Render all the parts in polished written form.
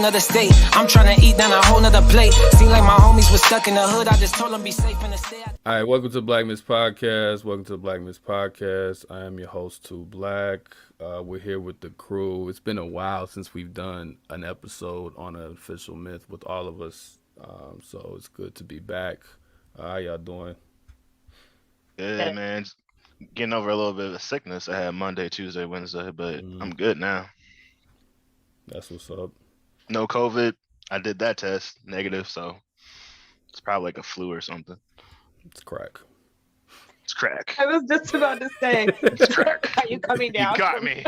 nother state. I'm trying to eat down a whole nother plate. Seem like my homies was stuck in the hood. I just told them be safe in the state. All right, welcome to the Black Miss Podcast. Welcome to the Black Miss Podcast. I am your host, Too Black. We're here with the crew. It's been a while since we've done an episode on an official myth with all of us. So it's good to be back. How y'all doing? Good, man. Getting over a little bit of a sickness I had Monday, Tuesday, Wednesday, but I'm good now. That's what's up. No COVID. I did that test, negative, so it's probably like a flu or something. It's crack. It's crack. I was just about to say, it's crack. Are you coming down? You got me.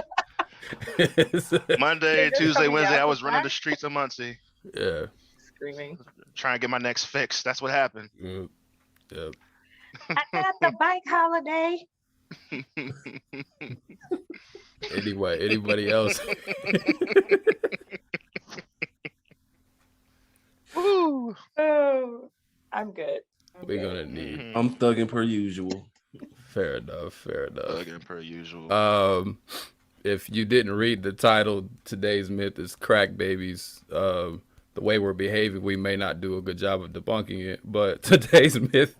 Monday, Tuesday, Wednesday, I was running the streets of Muncie. Yeah. Screaming. Trying to get my next fix. That's what happened. Yep. I got the bike holiday. Anyway, anybody else? Woo. Oh, I'm good. We're gonna need. I'm thugging per usual. Fair enough. Thugging per usual. If you didn't read the title, today's myth is crack babies. The way we're behaving, we may not do a good job of debunking it. But today's myth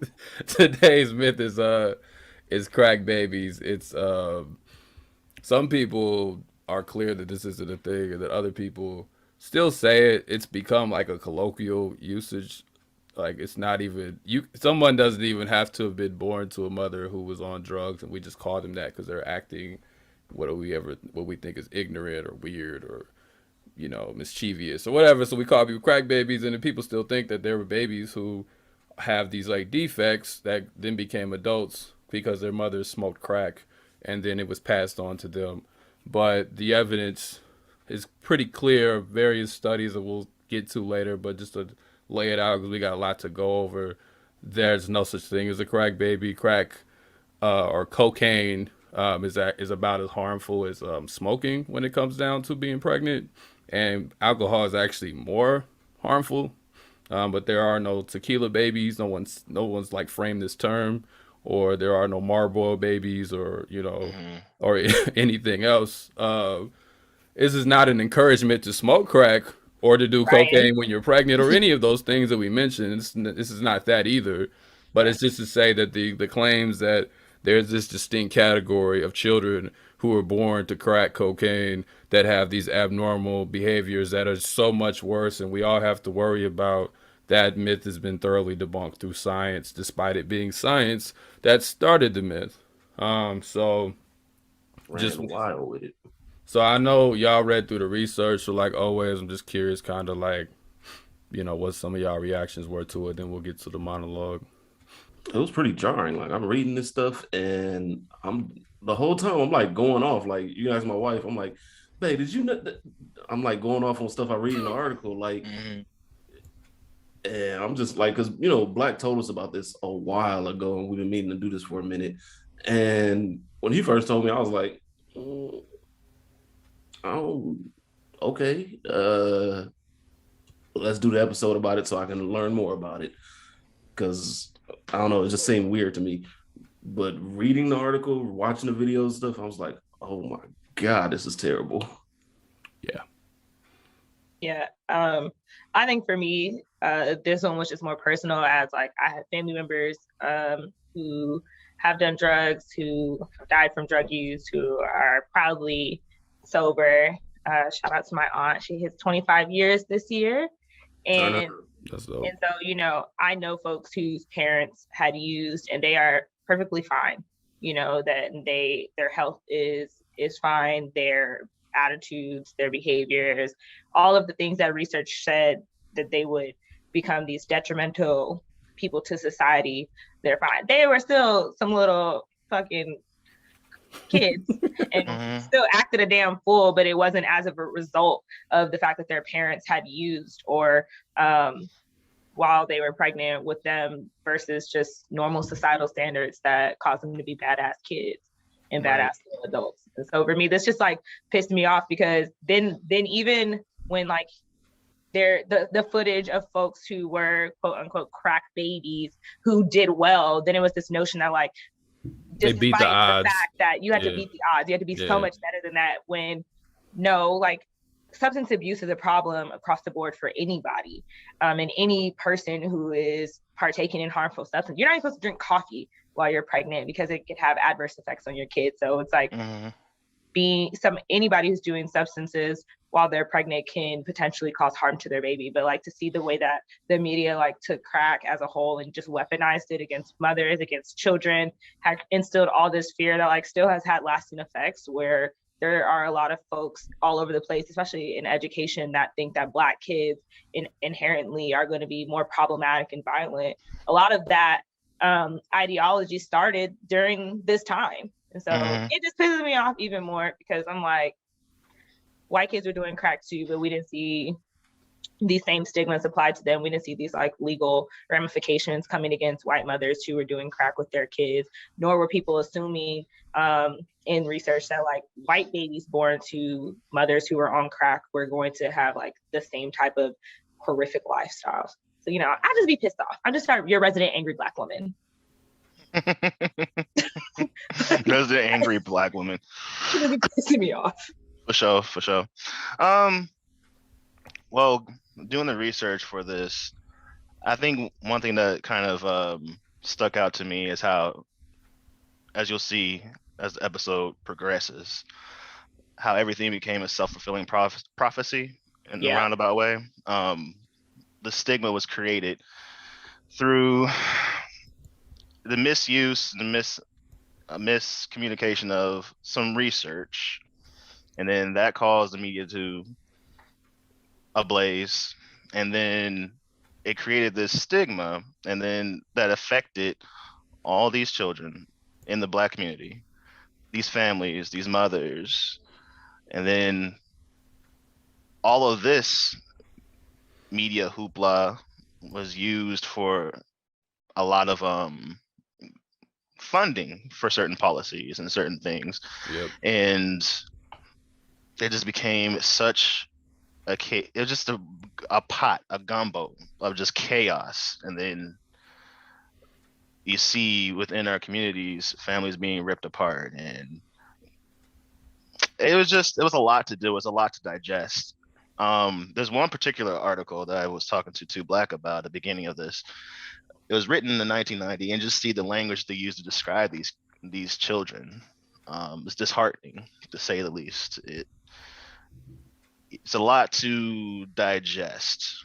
is crack babies. It's some people are clear that this isn't a thing, and that other people still say it. It's become like a colloquial usage. Like it's not even someone doesn't even have to have been born to a mother who was on drugs, and we just call them that because they're acting what we think is ignorant or weird or mischievous or whatever. So we call people crack babies, and then people still think that there were babies who have these like defects that then became adults because their mothers smoked crack and then it was passed on to them. But the evidence is pretty clear. Various studies that we'll get to later, but just to lay it out because we got a lot to go over. There's no such thing as a crack baby. Crack or cocaine is about as harmful as smoking when it comes down to being pregnant, and alcohol is actually more harmful. But there are no tequila babies. No one's like framed this term, or there are no Marlboro babies, or or anything else. This is not an encouragement to smoke crack or to do cocaine when you're pregnant or any of those things that we mentioned. This is not that either. But it's just to say that the claims that there's this distinct category of children who are born to crack cocaine that have these abnormal behaviors that are so much worse, and we all have to worry about. That myth has been thoroughly debunked through science, despite it being science that started the myth. Just wild with it. So I know y'all read through the research, so like always, I'm just curious kind of like, what some of y'all reactions were to it, then we'll get to the monologue. It was pretty jarring. Like I'm reading this stuff and the whole time I'm like going off. Like you ask my wife, I'm like, babe, did you know that? I'm like going off on stuff I read in the article. Like, and I'm just like, because, Black told us about this a while ago and we've been meaning to do this for a minute. And when he first told me, I was like, oh, okay. Let's do the episode about it so I can learn more about it. Because, I don't know, it just seemed weird to me. But reading the article, watching the videos and stuff, I was like, oh my God, this is terrible. Yeah. I think for me, this one was just more personal, as like I have family members who have done drugs, who have died from drug use, who are proudly sober. Shout out to my aunt. She hits 25 years this year. And so, I know folks whose parents had used and they are perfectly fine, that their health is fine, their attitudes, their behaviors, all of the things that research said that they would become these detrimental people to society, they're fine. They were still some little fucking kids and still acted a damn fool, but it wasn't as of a result of the fact that their parents had used or while they were pregnant with them versus just normal societal standards that caused them to be badass kids and badass adults. And so for me, this just like pissed me off because then even when like the footage of folks who were quote unquote crack babies who did well, then it was this notion that like they beat the odds. Fact that you had to beat the odds, you had to be so much better than that, when no, like substance abuse is a problem across the board for anybody, and any person who is partaking in harmful substance. You're not even supposed to drink coffee while you're pregnant because it could have adverse effects on your kids. So it's like anybody who's doing substances while they're pregnant can potentially cause harm to their baby. But like to see the way that the media like took crack as a whole and just weaponized it against mothers, against children, had instilled all this fear that like still has had lasting effects, where there are a lot of folks all over the place, especially in education, that think that Black kids inherently are going to be more problematic and violent. A lot of that ideology started during this time. And so it just pisses me off even more, because I'm like, white kids were doing crack too, but we didn't see these same stigmas applied to them. We didn't see these like legal ramifications coming against white mothers who were doing crack with their kids, nor were people assuming in research that like white babies born to mothers who were on crack were going to have like the same type of horrific lifestyles. So, you know, I just be pissed off. I'm just your resident angry Black woman. Resident angry Black woman. It be pissing me off. For sure. Well, doing the research for this, I think one thing that kind of stuck out to me is how, as you'll see as the episode progresses, how everything became a self-fulfilling prophecy in a roundabout way. The stigma was created through the misuse, the miscommunication of some research, and then that caused the media to ablaze, and then it created this stigma, and then that affected all these children in the Black community, these families, these mothers, and then all of this media hoopla was used for a lot of funding for certain policies and certain things. And it just became such it was just a pot, a gumbo of just chaos. And then you see within our communities, families being ripped apart, and it was a lot to do. It was a lot to digest. There's one particular article that I was talking to Two Black about at the beginning of this. It was written in 1990, and just see the language they use to describe these children. It's disheartening, to say the least. It's a lot to digest.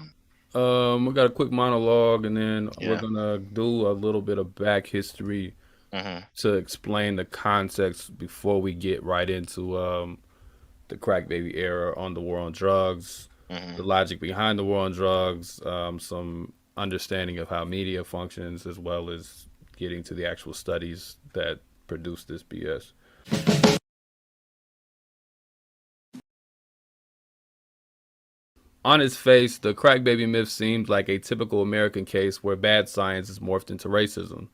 We got a quick monologue, and then we're gonna do a little bit of back history to explain the context before we get right into the crack baby era on the war on drugs, the logic behind the war on drugs, some understanding of how media functions, as well as getting to the actual studies that produce this BS. On its face, the crack baby myth seems like a typical American case where bad science is morphed into racism.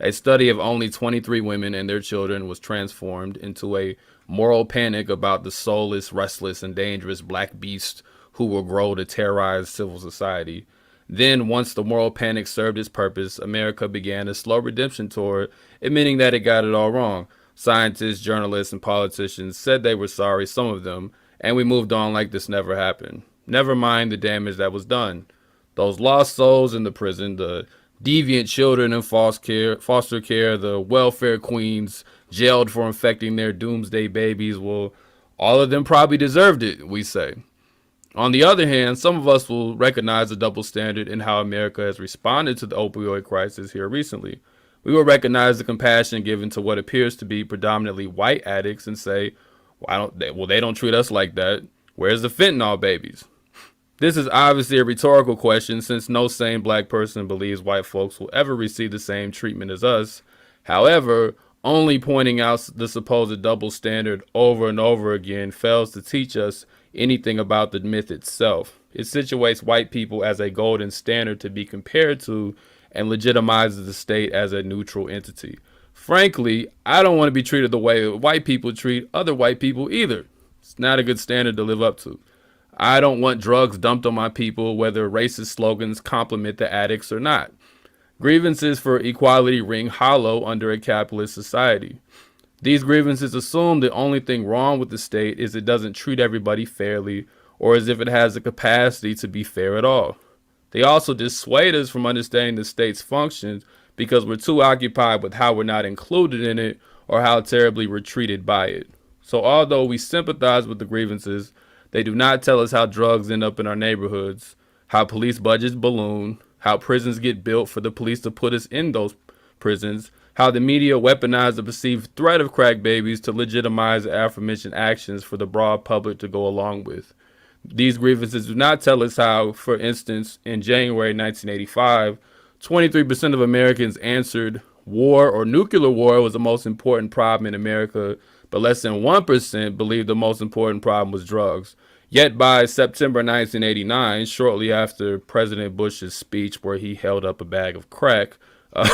A study of only 23 women and their children was transformed into a moral panic about the soulless, restless, and dangerous black beast who will grow to terrorize civil society. Then, once the moral panic served its purpose, America began a slow redemption toward admitting that it got it all wrong. Scientists, journalists, and politicians said they were sorry, some of them, and we moved on like this never happened. Never mind the damage that was done. Those lost souls in the prison, the deviant children in foster care, the welfare queens jailed for infecting their doomsday babies, well, all of them probably deserved it, we say. On the other hand, some of us will recognize the double standard in how America has responded to the opioid crisis here recently. We will recognize the compassion given to what appears to be predominantly white addicts and say, they don't treat us like that. Where's the fentanyl babies? This is obviously a rhetorical question, since no sane black person believes white folks will ever receive the same treatment as us. However, only pointing out the supposed double standard over and over again fails to teach us anything about the myth itself. It situates white people as a golden standard to be compared to and legitimizes the state as a neutral entity. Frankly, I don't want to be treated the way white people treat other white people either. It's not a good standard to live up to. I don't want drugs dumped on my people, whether racist slogans compliment the addicts or not. Grievances for equality ring hollow under a capitalist society. These grievances assume the only thing wrong with the state is it doesn't treat everybody fairly or as if it has the capacity to be fair at all. They also dissuade us from understanding the state's functions because we're too occupied with how we're not included in it or how terribly we're treated by it. So although we sympathize with the grievances, they do not tell us how drugs end up in our neighborhoods, how police budgets balloon, how prisons get built for the police to put us in those prisons, how the media weaponize the perceived threat of crack babies to legitimize the aforementioned actions for the broad public to go along with. These grievances do not tell us how, for instance, in January 1985, 23% of Americans answered war or nuclear war was the most important problem in America, but less than 1% believed the most important problem was drugs. Yet by September 1989, shortly after President Bush's speech where he held up a bag of crack,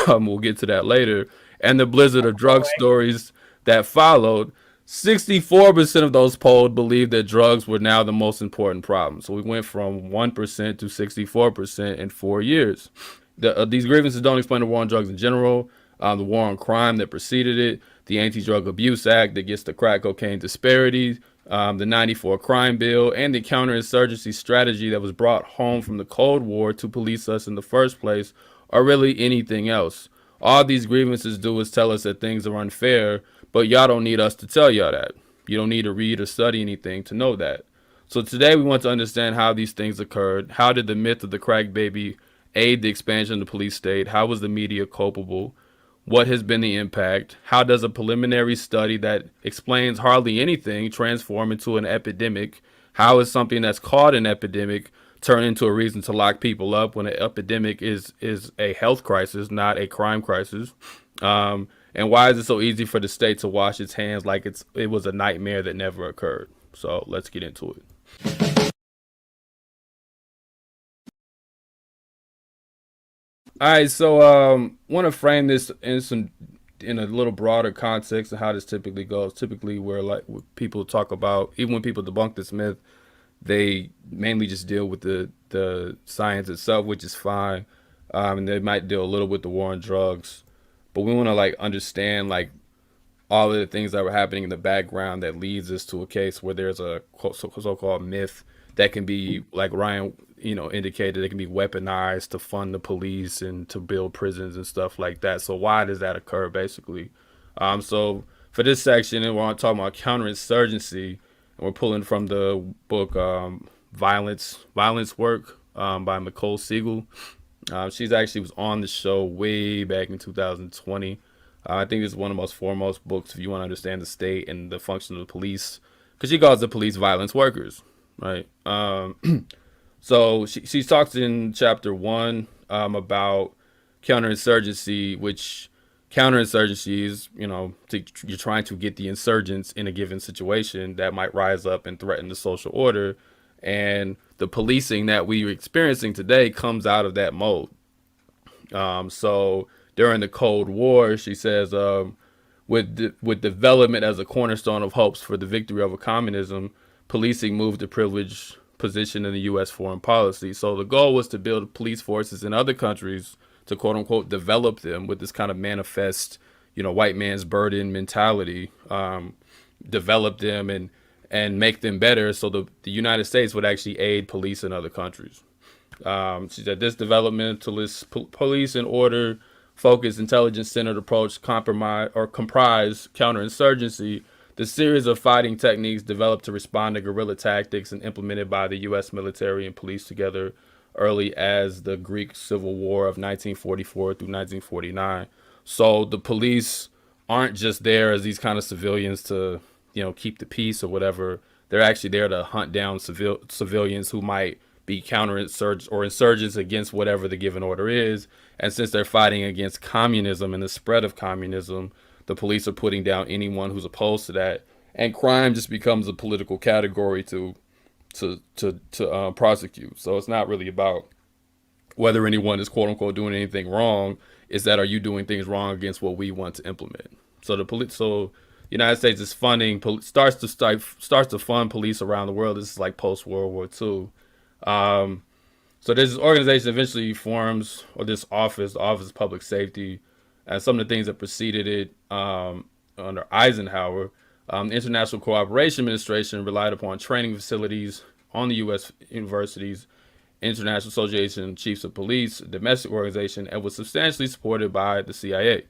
we'll get to that later, and the blizzard of drug stories that followed, 64% of those polled believed that drugs were now the most important problem. So we went from 1% to 64% in 4 years. These grievances don't explain the war on drugs in general, the war on crime that preceded it, the Anti-Drug Abuse Act that gets the crack cocaine disparities, the 94 crime bill, and the counter-insurgency strategy that was brought home from the Cold War to police us in the first place, or really anything else. All these grievances do is tell us that things are unfair, but y'all don't need us to tell y'all that. You don't need to read or study anything to know that. So today we want to understand how these things occurred. How did the myth of the crack baby aid the expansion of the police state? How was the media culpable? What has been the impact? How does a preliminary study that explains hardly anything transform into an epidemic? How is something that's called an epidemic turn into a reason to lock people up when an epidemic is a health crisis, not a crime crisis? And why is it so easy for the state to wash its hands like it was a nightmare that never occurred? So let's get into it. All right, so want to frame this in a little broader context of how this typically goes. Typically, where people talk about, even when people debunk this myth, they mainly just deal with the science itself, which is fine, and they might deal a little with the war on drugs. But we want to understand all of the things that were happening in the background that leads us to a case where there's a so-called myth that can be, like Ryan indicated, it can be weaponized to fund the police and to build prisons and stuff like that. So why does that occur, basically? So for this section, we're talking about counterinsurgency, and we're pulling from the book Violence Work by Nicole Siegel. She's actually was on the show way back in 2020. I think this is one of the most foremost books if you want to understand the state and the function of the police, because she calls the police violence workers, right? So she talks in chapter 1 about counterinsurgency, which counterinsurgency is, you're trying to get the insurgents in a given situation that might rise up and threaten the social order. And the policing that we're experiencing today comes out of that mode. So during the Cold War, she says, with development as a cornerstone of hopes for the victory over communism, policing moved to privileged position in the U.S. foreign policy. So the goal was to build police forces in other countries to quote unquote develop them with this kind of manifest, white man's burden mentality, develop them and make them better so the United States would actually aid police in other countries. She said this developmentalist police and order focused intelligence-centered approach comprise counterinsurgency, the series of fighting techniques developed to respond to guerrilla tactics and implemented by the U.S. military and police together early as the Greek Civil War of 1944 through 1949. So the police aren't just there as these kind of civilians to, keep the peace or whatever. They're actually there to hunt down civilians who might be counterinsurgents or insurgents against whatever the given order is. And since they're fighting against communism and the spread of communism, the police are putting down anyone who's opposed to that. And crime just becomes a political category to prosecute. So it's not really about whether anyone is quote unquote doing anything wrong. It's that, are you doing things wrong against what we want to implement? So the United States is funding, starts to fund police around the world. This is like post World War II. So this organization eventually forms, or this office, the Office of Public Safety, and some of the things that preceded it under Eisenhower. The International Cooperation Administration relied upon training facilities on the U.S. universities, International Association of Chiefs of Police, a domestic organization, and was substantially supported by the CIA.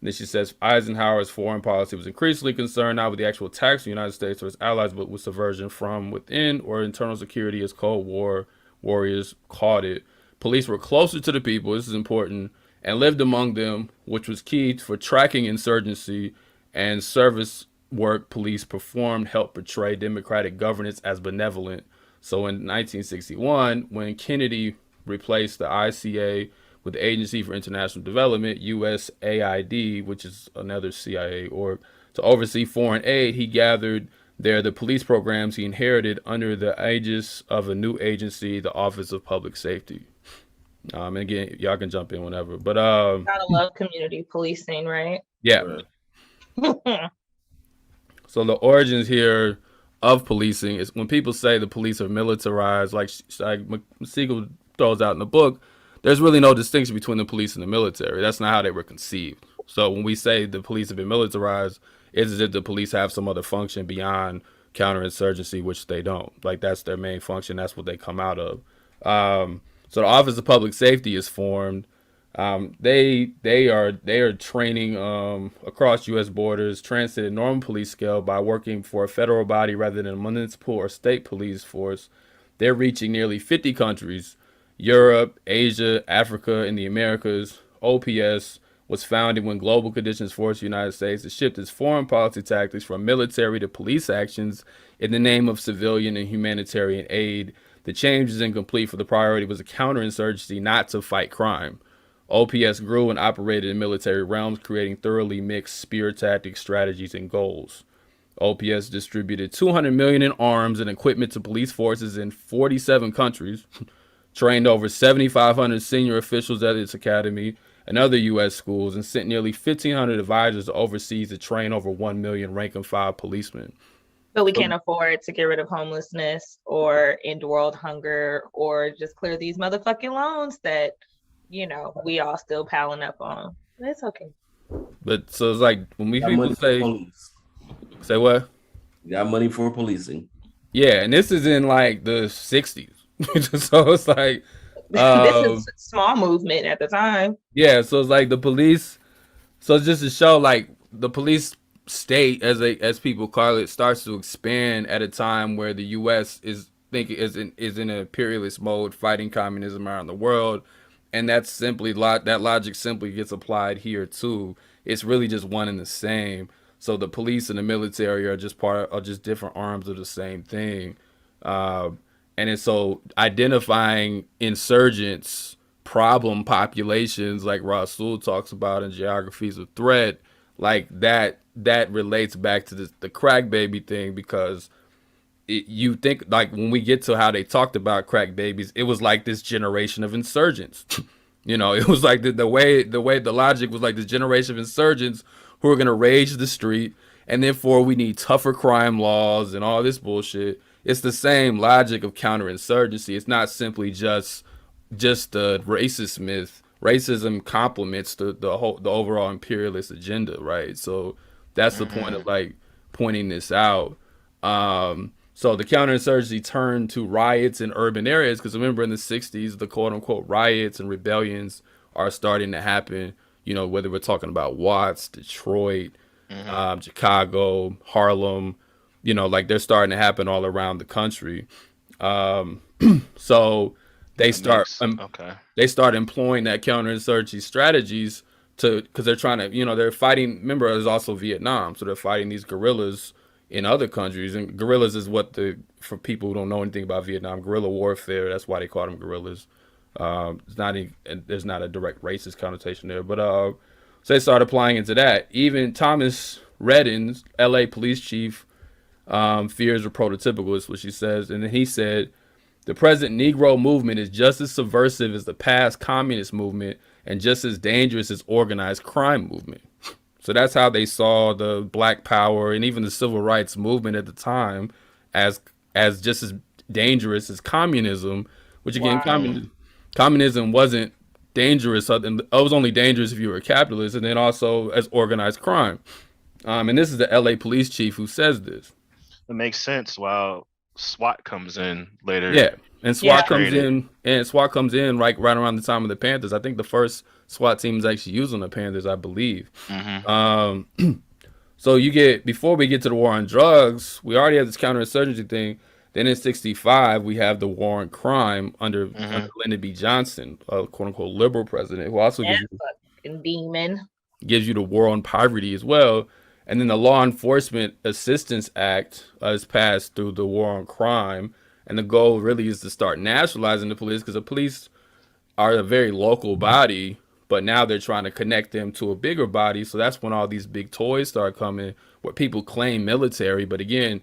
Then she says Eisenhower's foreign policy was increasingly concerned not with the actual attacks of the United States or its allies, but with subversion from within or internal security, as Cold War warriors called it. Police were closer to the people, this is important, and lived among them, which was key for tracking insurgency, and service work police performed helped portray democratic governance as benevolent. So in 1961, when Kennedy replaced the ICA with the Agency for International Development, USAID, which is another CIA org, to oversee foreign aid, he gathered there the police programs he inherited under the aegis of a new agency, the Office of Public Safety. And again, y'all can jump in whenever. But gotta love community policing, right? Yeah. So the origins here of policing is when people say the police are militarized, like Siegel throws out in the book, there's really no distinction between the police and the military. That's not how they were conceived. So when we say the police have been militarized, it's as if the police have some other function beyond counterinsurgency, which they don't. Like, that's their main function. That's what they come out of. So the Office of Public Safety is formed. They are training across U.S. borders, transited normal police scale by working for a federal body rather than a municipal or state police force. They're reaching nearly 50 countries, Europe, Asia, Africa, and the Americas. OPS was founded when global conditions forced the United States to shift its foreign policy tactics from military to police actions in the name of civilian and humanitarian aid. The change is incomplete, for the priority was a counterinsurgency, not to fight crime. OPS grew and operated in military realms, creating thoroughly mixed spear tactics, strategies, and goals. OPS distributed $200 million in arms and equipment to police forces in 47 countries, trained over 7,500 senior officials at its academy and other U.S. schools, and sent nearly 1,500 advisors overseas to train over 1 million rank-and-file policemen. But we can't afford to get rid of homelessness or end world hunger or just clear these motherfucking loans that, you know, we all still piling up on. It's okay. But so it's like when we people say what? You got money for policing. Yeah, and this is in like the 60s. So it's like this is a small movement at the time. Yeah, so it's like the police. So it's just to show like the police state, as people call it, starts to expand at a time where the U.S. is in an imperialist mode, fighting communism around the world, and that's simply that logic simply gets applied here too. It's really just one and the same. So the police and the military are just different arms of the same thing, and it's so identifying insurgents, problem populations like Rasul talks about in Geographies of Threat, like that relates back to the crack baby thing, because you think like when we get to how they talked about crack babies, it was like this generation of insurgents. You know, it was like the way the logic was like this generation of insurgents who are going to rage the street, and therefore we need tougher crime laws and all this bullshit. It's the same logic of counterinsurgency. It's not simply just the racist myth. Racism complements the overall imperialist agenda, right? So that's the point of like pointing this out. So the counterinsurgency turned to riots in urban areas, because remember in the 60s, the quote unquote riots and rebellions are starting to happen. You know, whether we're talking about Watts, Detroit, Chicago, Harlem, you know, like they're starting to happen all around the country. So they start employing that counterinsurgency strategies because they're trying to, you know, they're fighting. Remember, there's also Vietnam, so they're fighting these guerrillas in other countries, and guerrillas is for people who don't know anything about Vietnam, guerrilla warfare. That's why they call them guerrillas. There's not a direct racist connotation there, but so they started applying into that. Even Thomas Reddins, L.A. police chief, fears are prototypical, is what she says, and then he said, the present Negro movement is just as subversive as the past communist movement and just as dangerous as organized crime movement. So that's how they saw the Black Power and even the Civil Rights movement at the time as just as dangerous as communism, which again, communism wasn't dangerous. It was only dangerous if you were a capitalist, and then also as organized crime. And this is the LA police chief who says this. It makes sense. While SWAT comes in later. Yeah, and SWAT comes Training. in, and SWAT comes in right around the time of the Panthers. I think the first SWAT team is actually used on the Panthers, I believe. Mm-hmm. So you get, before we get to the war on drugs, we already have this counterinsurgency thing. Then in '65, we have the war on crime under Lyndon B. Johnson, a quote unquote liberal president, who also That fucking demon. gives you the war on poverty as well. And then the Law Enforcement Assistance Act is passed through the war on crime. And the goal really is to start nationalizing the police, because the police are a very local body, but now they're trying to connect them to a bigger body. So that's when all these big toys start coming, where people claim military, but again,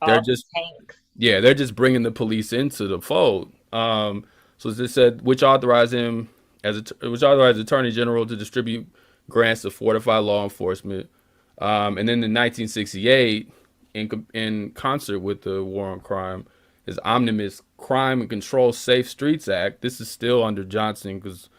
they're just tanks. Yeah, they're just bringing the police into the fold. So as it said, which authorized the Attorney General to distribute grants to fortify law enforcement. And then in 1968, in concert with the war on crime, is Omnibus Crime and Control Safe Streets Act. This is still under Johnson, because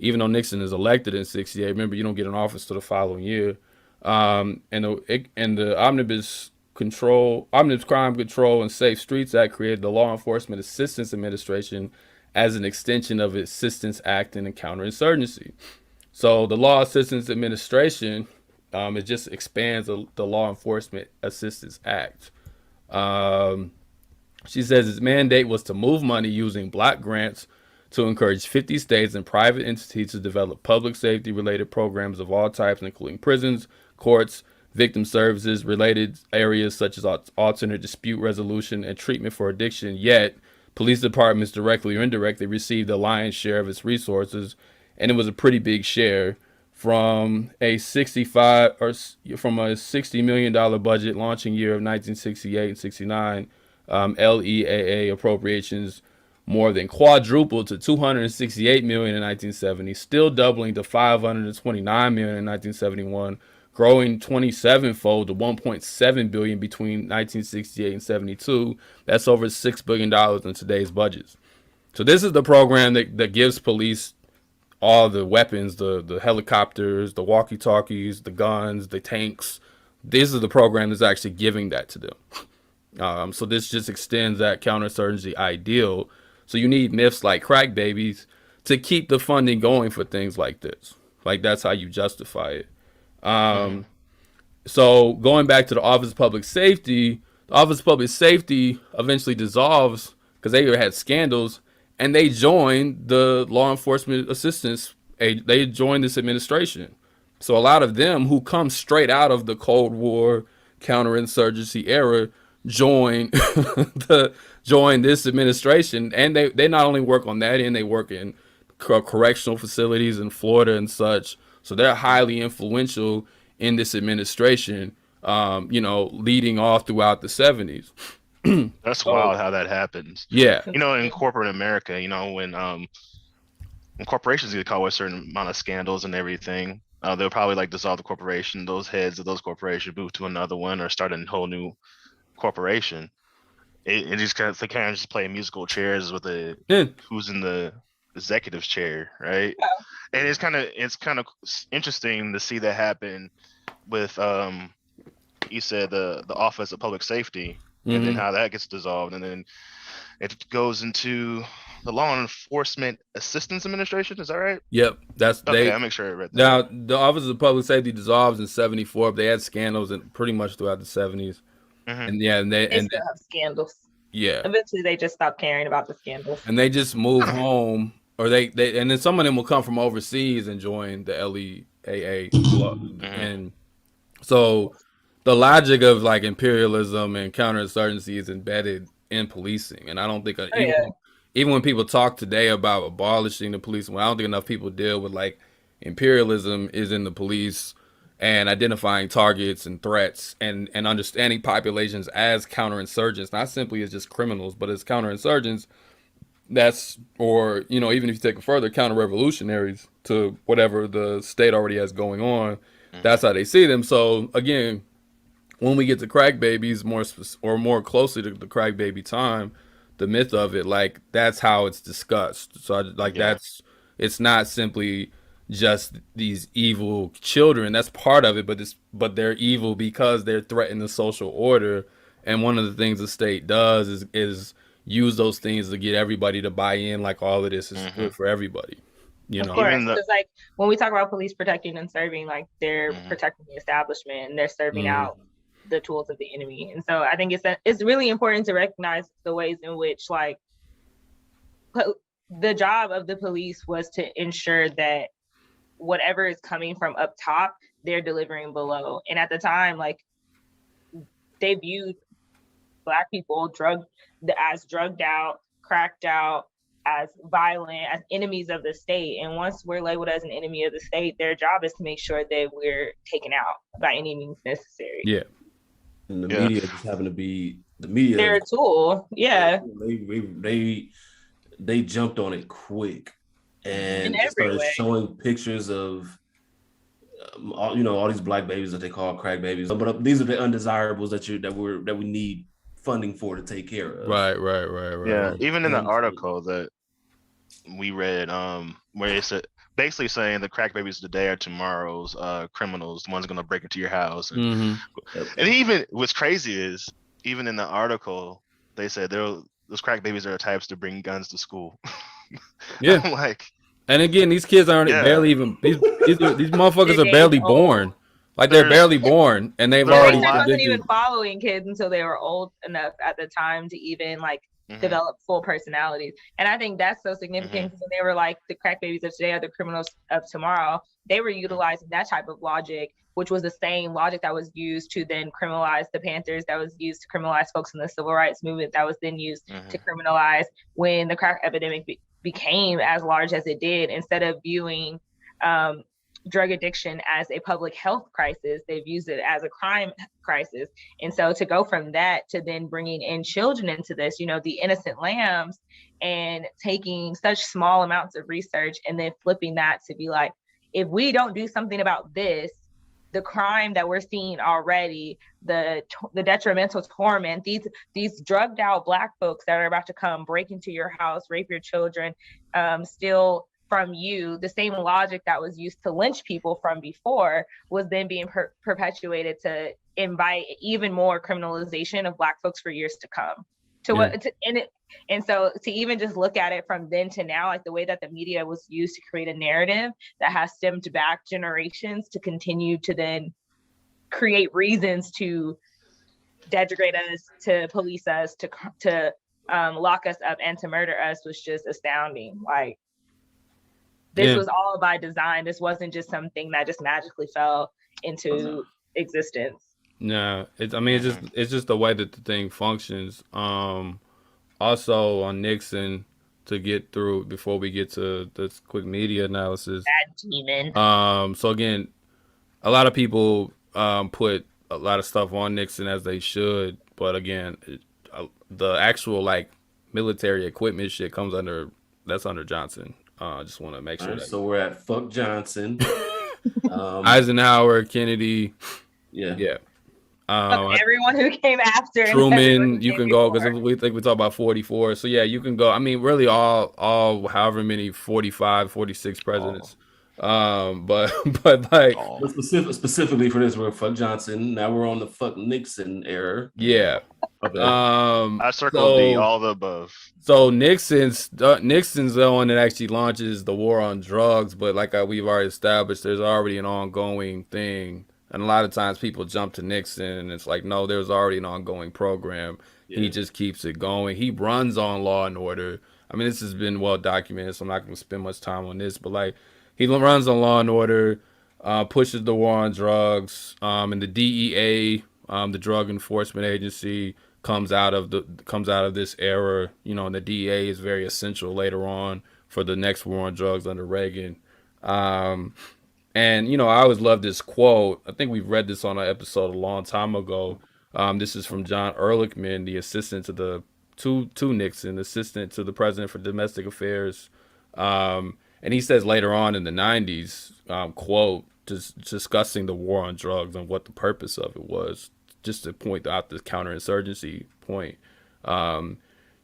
even though Nixon is elected in '68, remember, you don't get in office till the following year. And the Omnibus Crime Control and Safe Streets Act created the Law Enforcement Assistance Administration as an extension of its Assistance Act and counterinsurgency. So the Law Assistance Administration, it just expands the Law Enforcement Assistance Act. She says its mandate was to move money using block grants to encourage 50 states and private entities to develop public safety related programs of all types, including prisons, courts, victim services, related areas such as alternate dispute resolution and treatment for addiction. Yet, police departments directly or indirectly received the lion's share of its resources, and it was a pretty big share. From a $60 million budget launching year of 1968 and '69, LEAA appropriations more than quadrupled to $268 million in 1970, still doubling to $529 million in 1971, growing 27-fold to $1.7 billion between 1968 and '72. That's over $6 billion in today's budgets. So this is the program that gives police all the weapons, the helicopters, the walkie-talkies, the guns, the tanks. This is the program that's actually giving that to them. So this just extends that counterinsurgency ideal. So you need myths like crack babies to keep the funding going for things like this. Like, that's how you justify it. So going back to the Office of Public Safety, the Office of Public Safety eventually dissolves because they had scandals, and they joined the Law Enforcement Assistance. They joined this administration. So a lot of them who come straight out of the Cold War counterinsurgency era join this administration, and they not only work on that end, they work in correctional facilities in Florida and such. So they're highly influential in this administration, leading off throughout the '70s. That's wild how that happens. Yeah. In corporate America, when corporations get caught with a certain amount of scandals and everything, they'll probably dissolve the corporation. Those heads of those corporations move to another one or start a whole new corporation. It just kind of just play musical chairs with who's in the executive's chair, right? Yeah. And it's kind of interesting to see that happen with you said the Office of Public Safety, and then how that gets dissolved, and then it goes into the Law Enforcement Assistance Administration. Is that right? Yep, I'll make sure I read that. Now the Office of Public Safety dissolves in '74, but they had scandals pretty much throughout the '70s. And they still have scandals. Yeah. Eventually, they just stop caring about the scandals, and they just move home, or they and then some of them will come from overseas and join the LEAA club. And so the logic of imperialism and counterinsurgency is embedded in policing, and I don't think even when people talk today about abolishing the police, I don't think enough people deal with imperialism is in the police, and identifying targets and threats, and understanding populations as counterinsurgents, not simply as just criminals, but as counterinsurgents. Even if you take it further, counter-revolutionaries to whatever the state already has going on. That's how they see them. So again, when we get to crack babies, more closely to the crack baby time, the myth of it, that's how it's discussed. So it's not simply just these evil children. That's part of it, but they're evil because they're threatening the social order, And one of the things the state does is use those things to get everybody to buy in, like all of this is good for everybody. You know, of course, because like when we talk about police protecting and serving, like they're protecting the establishment and they're serving out the tools of the enemy. And so I think it's really important to recognize the ways in which like the job of the police was to ensure that whatever is coming from up top, they're delivering below. And at the time, like they viewed Black people as drugged out, cracked out, as violent, as enemies of the state. And once we're labeled as an enemy of the state, their job is to make sure that we're taken out by any means necessary. Yeah. And the media just happen to be the media. They're a tool. Yeah. They jumped on it quick and started showing pictures of all these Black babies that they call crack babies. But these are the undesirables that we need funding for to take care of. Right. Yeah, even in the article that we read, where it said basically saying the crack babies today are tomorrow's criminals, the ones going to break into your house. And even what's crazy is, even in the article, they said those crack babies are the types to bring guns to school. Yeah, I'm like, and again, these kids aren't barely even these motherfuckers are barely born. Like they're barely born, and they've already wasn't even following kids until they were old enough at the time to even like develop full personalities. And I think that's so significant because when they were like the crack babies of today are the criminals of tomorrow, they were utilizing that type of logic, which was the same logic that was used to then criminalize the Panthers, that was used to criminalize folks in the civil rights movement, that was then used to criminalize when the crack epidemic became as large as it did. Instead of viewing drug addiction as a public health crisis, they've used it as a crime crisis. And so to go from that to then bringing in children into this, the innocent lambs, and taking such small amounts of research and then flipping that to be like, if we don't do something about this, the crime that we're seeing already, the detrimental torment, these drugged out Black folks that are about to come break into your house, rape your children, steal from you, the same logic that was used to lynch people from before was then being perpetuated to invite even more criminalization of Black folks for years to come. And so to even just look at it from then to now, like the way that the media was used to create a narrative that has stemmed back generations to continue to then create reasons to degrade us, to police us, to lock us up and to murder us was just astounding. Like, this was all by design. This wasn't just something that just magically fell into existence. No, it's just the way that the thing functions. Also on Nixon, to get through before we get to this quick media analysis. That demon. So again, a lot of people put a lot of stuff on Nixon, as they should, but again, the actual like military equipment shit comes under Johnson. I just want to make sure. So we're at fuck Johnson, Eisenhower, Kennedy. Yeah. Everyone who came after Truman, you can go because we think we talk about 44. So yeah, you can go. I mean, really all however many 45, 46 presidents. But like specifically for this, we're fuck Johnson. Now we're on the fuck Nixon era. Yeah. Okay. I circled all the above. So Nixon's the one that actually launches the war on drugs, but like we've already established, there's already an ongoing thing. And a lot of times people jump to Nixon, and it's like, no, there's already an ongoing program. Yeah. He just keeps it going. He runs on law and order. I mean, this has been well documented, so I'm not going to spend much time on this. But like, he runs on law and order, pushes the war on drugs, and the DEA, the Drug Enforcement Agency, comes out of this era. And the DEA is very essential later on for the next war on drugs under Reagan. And, I always love this quote. I think we've read this on an episode a long time ago. This is from John Ehrlichman, the assistant to Nixon, assistant to the president for domestic affairs. And he says later on in the 90s, quote, just discussing the war on drugs and what the purpose of it was, just to point out the counter-insurgency point.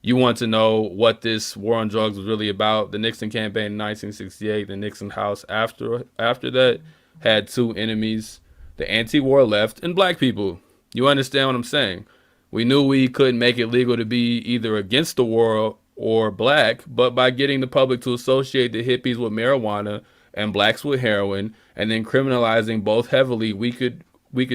You want to know what this war on drugs was really about? The Nixon campaign in 1968, the Nixon House after that had two enemies, the anti-war left and Black people. You understand what I'm saying? We knew we couldn't make it legal to be either against the war or black, but by getting the public to associate the hippies with marijuana and blacks with heroin, and then criminalizing both heavily, we could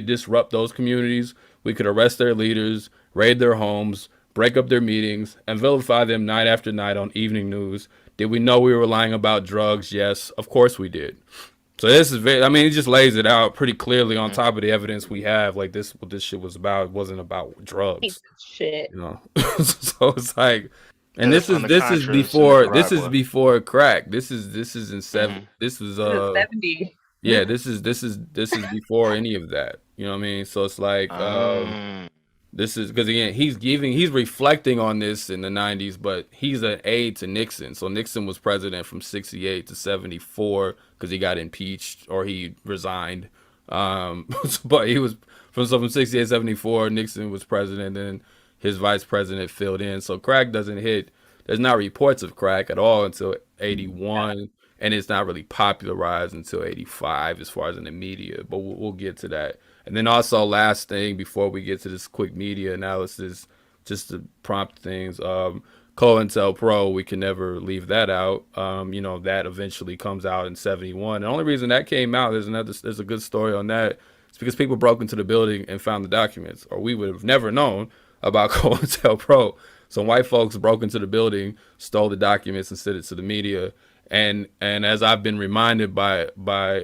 disrupt those communities. We could arrest their leaders, raid their homes, break up their meetings, and vilify them night after night on evening news. Did we know we were lying about drugs? Yes, of course we did. So this is very, I mean, it just lays it out pretty clearly on top of the evidence we have. Like this, what this shit was about, it wasn't about drugs. Shit. You know, so it's like, and this is before crack. This is in seven. This was 70. Yeah, this is before any of that. You know what I mean? So it's like this is because again he's reflecting on this in the 90s, but he's an aide to Nixon. So Nixon was president from 68 to 74 because he got impeached or he resigned. But he was from 68 to 74. Nixon was president, and his vice president filled in. So crack doesn't hit. There's not reports of crack at all until 81. And it's not really popularized until 85 as far as in the media, but we'll get to that. And then also last thing before we get to this quick media analysis, just to prompt things, COINTELPRO, we can never leave that out. That eventually comes out in 71. The only reason that came out, there's a good story on that. It's because people broke into the building and found the documents, or we would have never known about COINTELPRO. Some white folks broke into the building, stole the documents and sent it to the media. And as I've been reminded by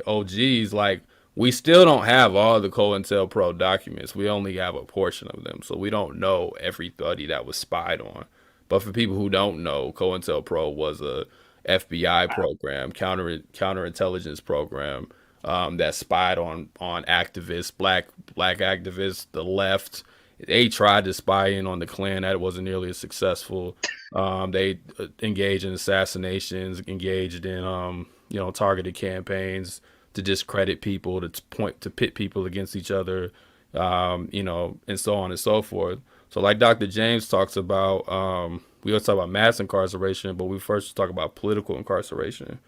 OGs, like we still don't have all the COINTELPRO documents. We only have a portion of them, so we don't know everybody that was spied on. But for people who don't know, COINTELPRO was a FBI program, counterintelligence program that spied on activists, black activists, the left. They tried to spy in on the Klan. That wasn't nearly as successful. They engaged in assassinations, engaged in targeted campaigns to discredit people, to pit people against each other, and so on and so forth. So like Dr. James talks about, we always talk about mass incarceration, but we first talk about political incarceration.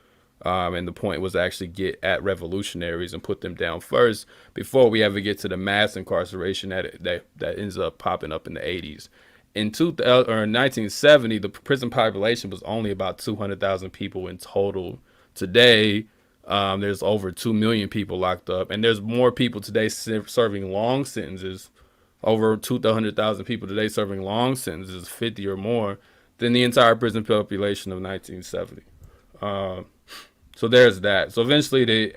And the point was to actually get at revolutionaries and put them down first before we ever get to the mass incarceration that ends up popping up in the 80s. In 1970, the prison population was only about 200,000 people in total. Today, there's over 2 million people locked up, and there's more people today serving long sentences, over 200,000 people today serving long sentences, 50 or more, than the entire prison population of 1970. So there's that. So eventually the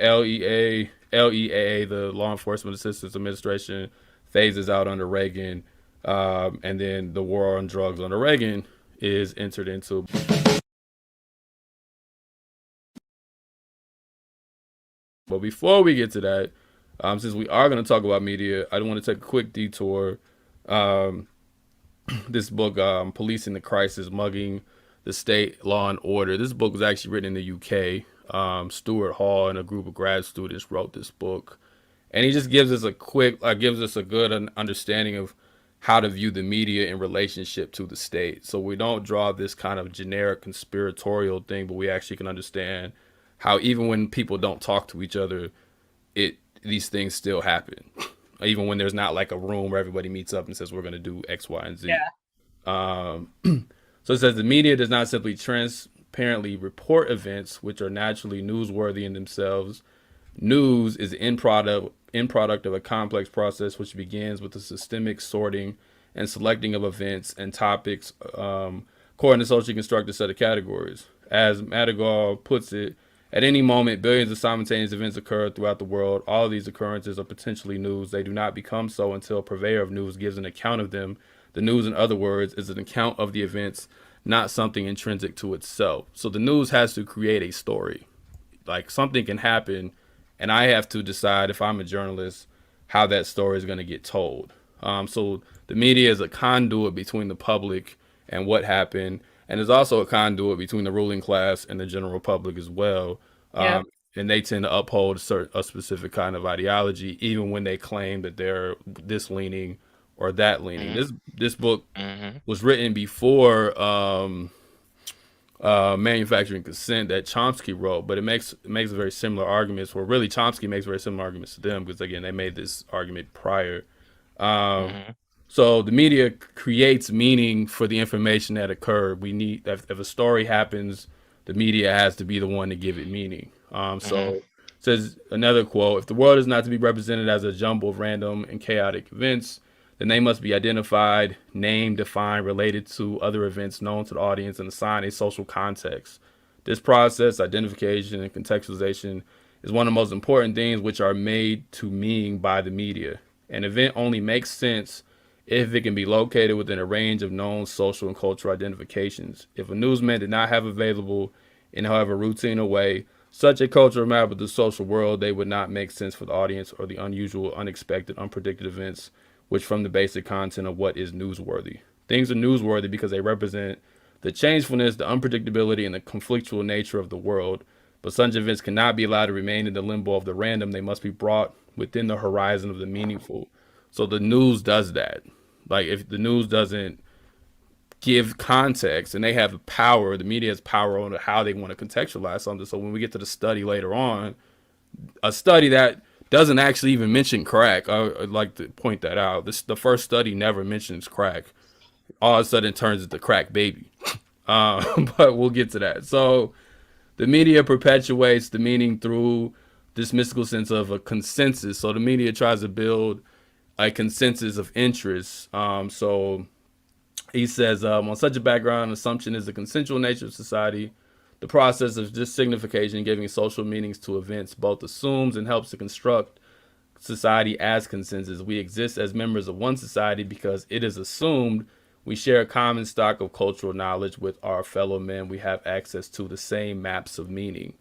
LEA, the Law Enforcement Assistance Administration, phases out under Reagan, and then the war on drugs under Reagan is entered into. But before we get to that, since we are going to talk about media, I want to take a quick detour. This book, Policing the Crisis, Mugging the State, Law and Order. This book was actually written in the UK. Stuart Hall and a group of grad students wrote this book, and he just gives us a good understanding of how to view the media in relationship to the state. So we don't draw this kind of generic conspiratorial thing, but we actually can understand how even when people don't talk to each other, these things still happen. Even when there's not like a room where everybody meets up and says we're going to do X, Y, and Z. Yeah. So it says the media does not simply transparently report events which are naturally newsworthy in themselves. News is the end product of a complex process which begins with the systemic sorting and selecting of events and topics according to socially constructed set of categories. As Madrigal puts it, at any moment, billions of simultaneous events occur throughout the world. All of these occurrences are potentially news. They do not become so until a purveyor of news gives an account of them. The news, in other words, is an account of the events, not something intrinsic to itself. So the news has to create a story. Like something can happen, and I have to decide, if I'm a journalist, how that story is going to get told. So the media is a conduit between the public and what happened, and is also a conduit between the ruling class and the general public as well. Yeah. And they tend to uphold a specific kind of ideology, even when they claim that they're this leaning or that leaning. Mm-hmm. This book was written before Manufacturing Consent that Chomsky wrote, but it makes very similar arguments. Well, really, Chomsky makes very similar arguments to them because, again, they made this argument prior. So So the media creates meaning for the information that occurred. We need, if a story happens, the media has to be the one to give it meaning. So says another quote: if the world is not to be represented as a jumble of random and chaotic events, then they must be identified, named, defined, related to other events known to the audience, and assigned a social context. This process, identification and contextualization, is one of the most important things which are made to mean by the media. An event only makes sense if it can be located within a range of known social and cultural identifications. If a newsman did not have available in however routine a way such a cultural map of the social world, they would not make sense for the audience, or the unusual, unexpected, unpredicted events which form the basic content of what is newsworthy. Things are newsworthy because they represent the changefulness, the unpredictability, and the conflictual nature of the world. But such events cannot be allowed to remain in the limbo of the random. They must be brought within the horizon of the meaningful. So the news does that. Like, if the news doesn't give context, and they have power, the media has power on how they want to contextualize something. So when we get to the study later on, a study that doesn't actually even mention crack, I'd like to point that out. The first study never mentions crack. All of a sudden it turns into crack baby. But we'll get to that. So the media perpetuates the meaning through this mystical sense of a consensus. So the media tries to build a consensus of interest. So he says, on such a background, assumption is the consensual nature of society. The process of just signification, giving social meanings to events, both assumes and helps to construct society as consensus. We exist as members of one society because it is assumed we share a common stock of cultural knowledge with our fellow men. We have access to the same maps of meaning.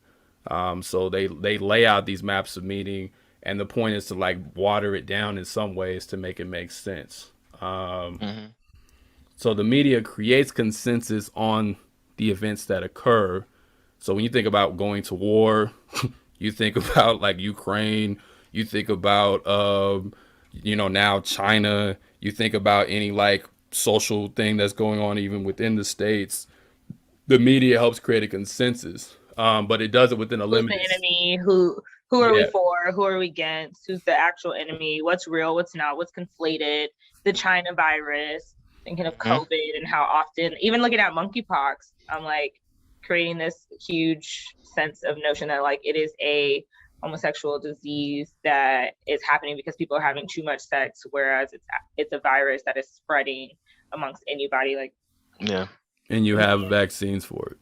So they lay out these maps of meaning, and the point is to like water it down in some ways to make it make sense. So the media creates consensus on the events that occur. So when you think about going to war, you think about like Ukraine, you think about, now China, you think about any like social thing that's going on even within the states. The media helps create a consensus, but it does it within a limited. Who's the enemy? Who are we for? Who are we against? Who's the actual enemy? What's real? What's not? What's conflated? The China virus, thinking of COVID and how often, even looking at monkeypox, I'm like creating this huge sense of notion that like it is a homosexual disease that is happening because people are having too much sex, whereas it's a virus that is spreading amongst anybody. Like, yeah, and you have vaccines for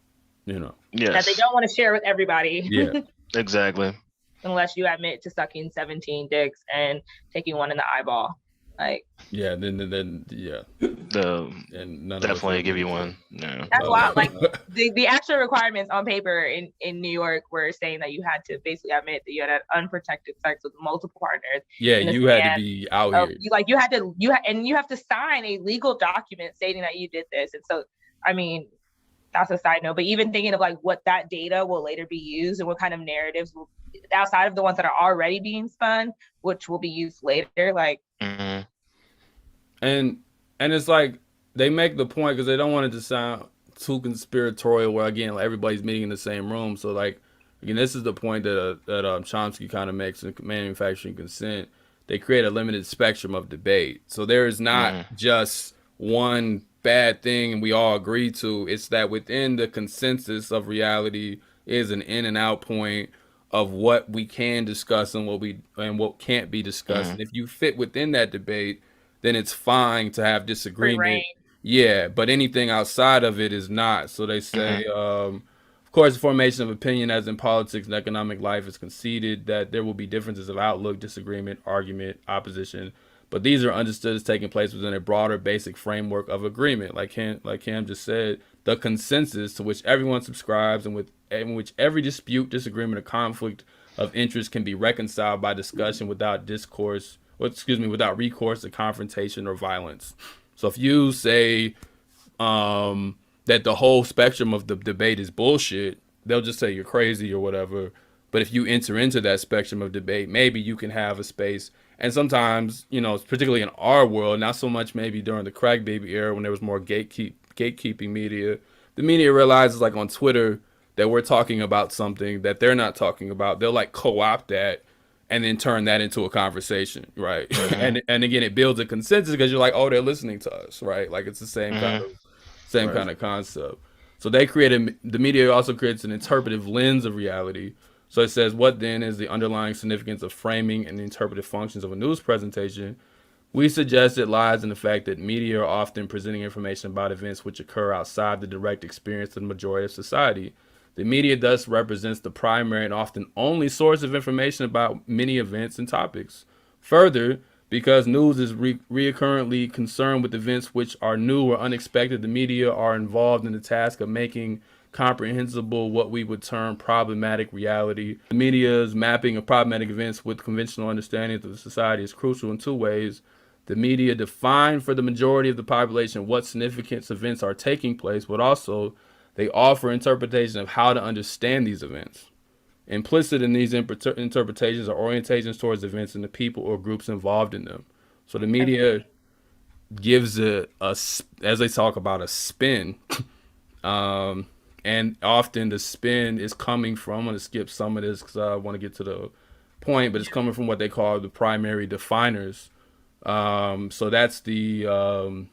it, that they don't want to share with everybody. Yeah, exactly. Unless you admit to sucking 17 dicks and taking one in the eyeball. Like, yeah, then yeah, and definitely give you one. No, that's wild. Like the actual requirements on paper in New York were saying that you had to basically admit that you had unprotected sex with multiple partners. Yeah, you had to be out here. You have to sign a legal document stating that you did this. And so, I mean, that's a side note. But even thinking of like what that data will later be used and what kind of narratives will, outside of the ones that are already being spun, which will be used later, like. And it's like they make the point because they don't want it to sound too conspiratorial where, again, like everybody's meeting in the same room. So, like, again, this is the point that Chomsky kind of makes in manufacturing consent. They create a limited spectrum of debate. So there is not just one bad thing and we all agree to. It's that within the consensus of reality is an in and out point of what we can discuss and what can't be discussed. And if you fit within that debate, then it's fine to have disagreement. Yeah, but anything outside of it is not. So they say, of course, the formation of opinion, as in politics and economic life, is conceded that there will be differences of outlook, disagreement, argument, opposition. But these are understood as taking place within a broader basic framework of agreement. Like Cam just said, the consensus to which everyone subscribes and in which every dispute, disagreement, or conflict of interest can be reconciled by discussion without without recourse to confrontation or violence. So if you say that the whole spectrum of the debate is bullshit, they'll just say you're crazy or whatever. But if you enter into that spectrum of debate, maybe you can have a space. And sometimes, particularly in our world, not so much maybe during the crack baby era when there was more gatekeeping media, the media realizes like on Twitter that we're talking about something that they're not talking about. They'll like co-opt that and then turn that into a conversation, right? And again, it builds a consensus because you're like, oh, they're listening to us, right? Like it's the same kind of concept. So the media also creates an interpretive lens of reality. So it says, what then is the underlying significance of framing and the interpretive functions of a news presentation? We suggest it lies in the fact that media are often presenting information about events which occur outside the direct experience of the majority of society. The media thus represents the primary and often only source of information about many events and topics. Further, because news is recurrently concerned with events which are new or unexpected, the media are involved in the task of making comprehensible what we would term problematic reality. The media's mapping of problematic events with conventional understandings of society is crucial in two ways. The media define for the majority of the population what significant events are taking place, but also they offer interpretation of how to understand these events. Implicit in these interpretations are orientations towards events and the people or groups involved in them. So the media gives a as they talk about, a spin. And often the spin is coming from, I'm going to skip some of this because I want to get to the point, but it's coming from what they call the primary definers. So that's the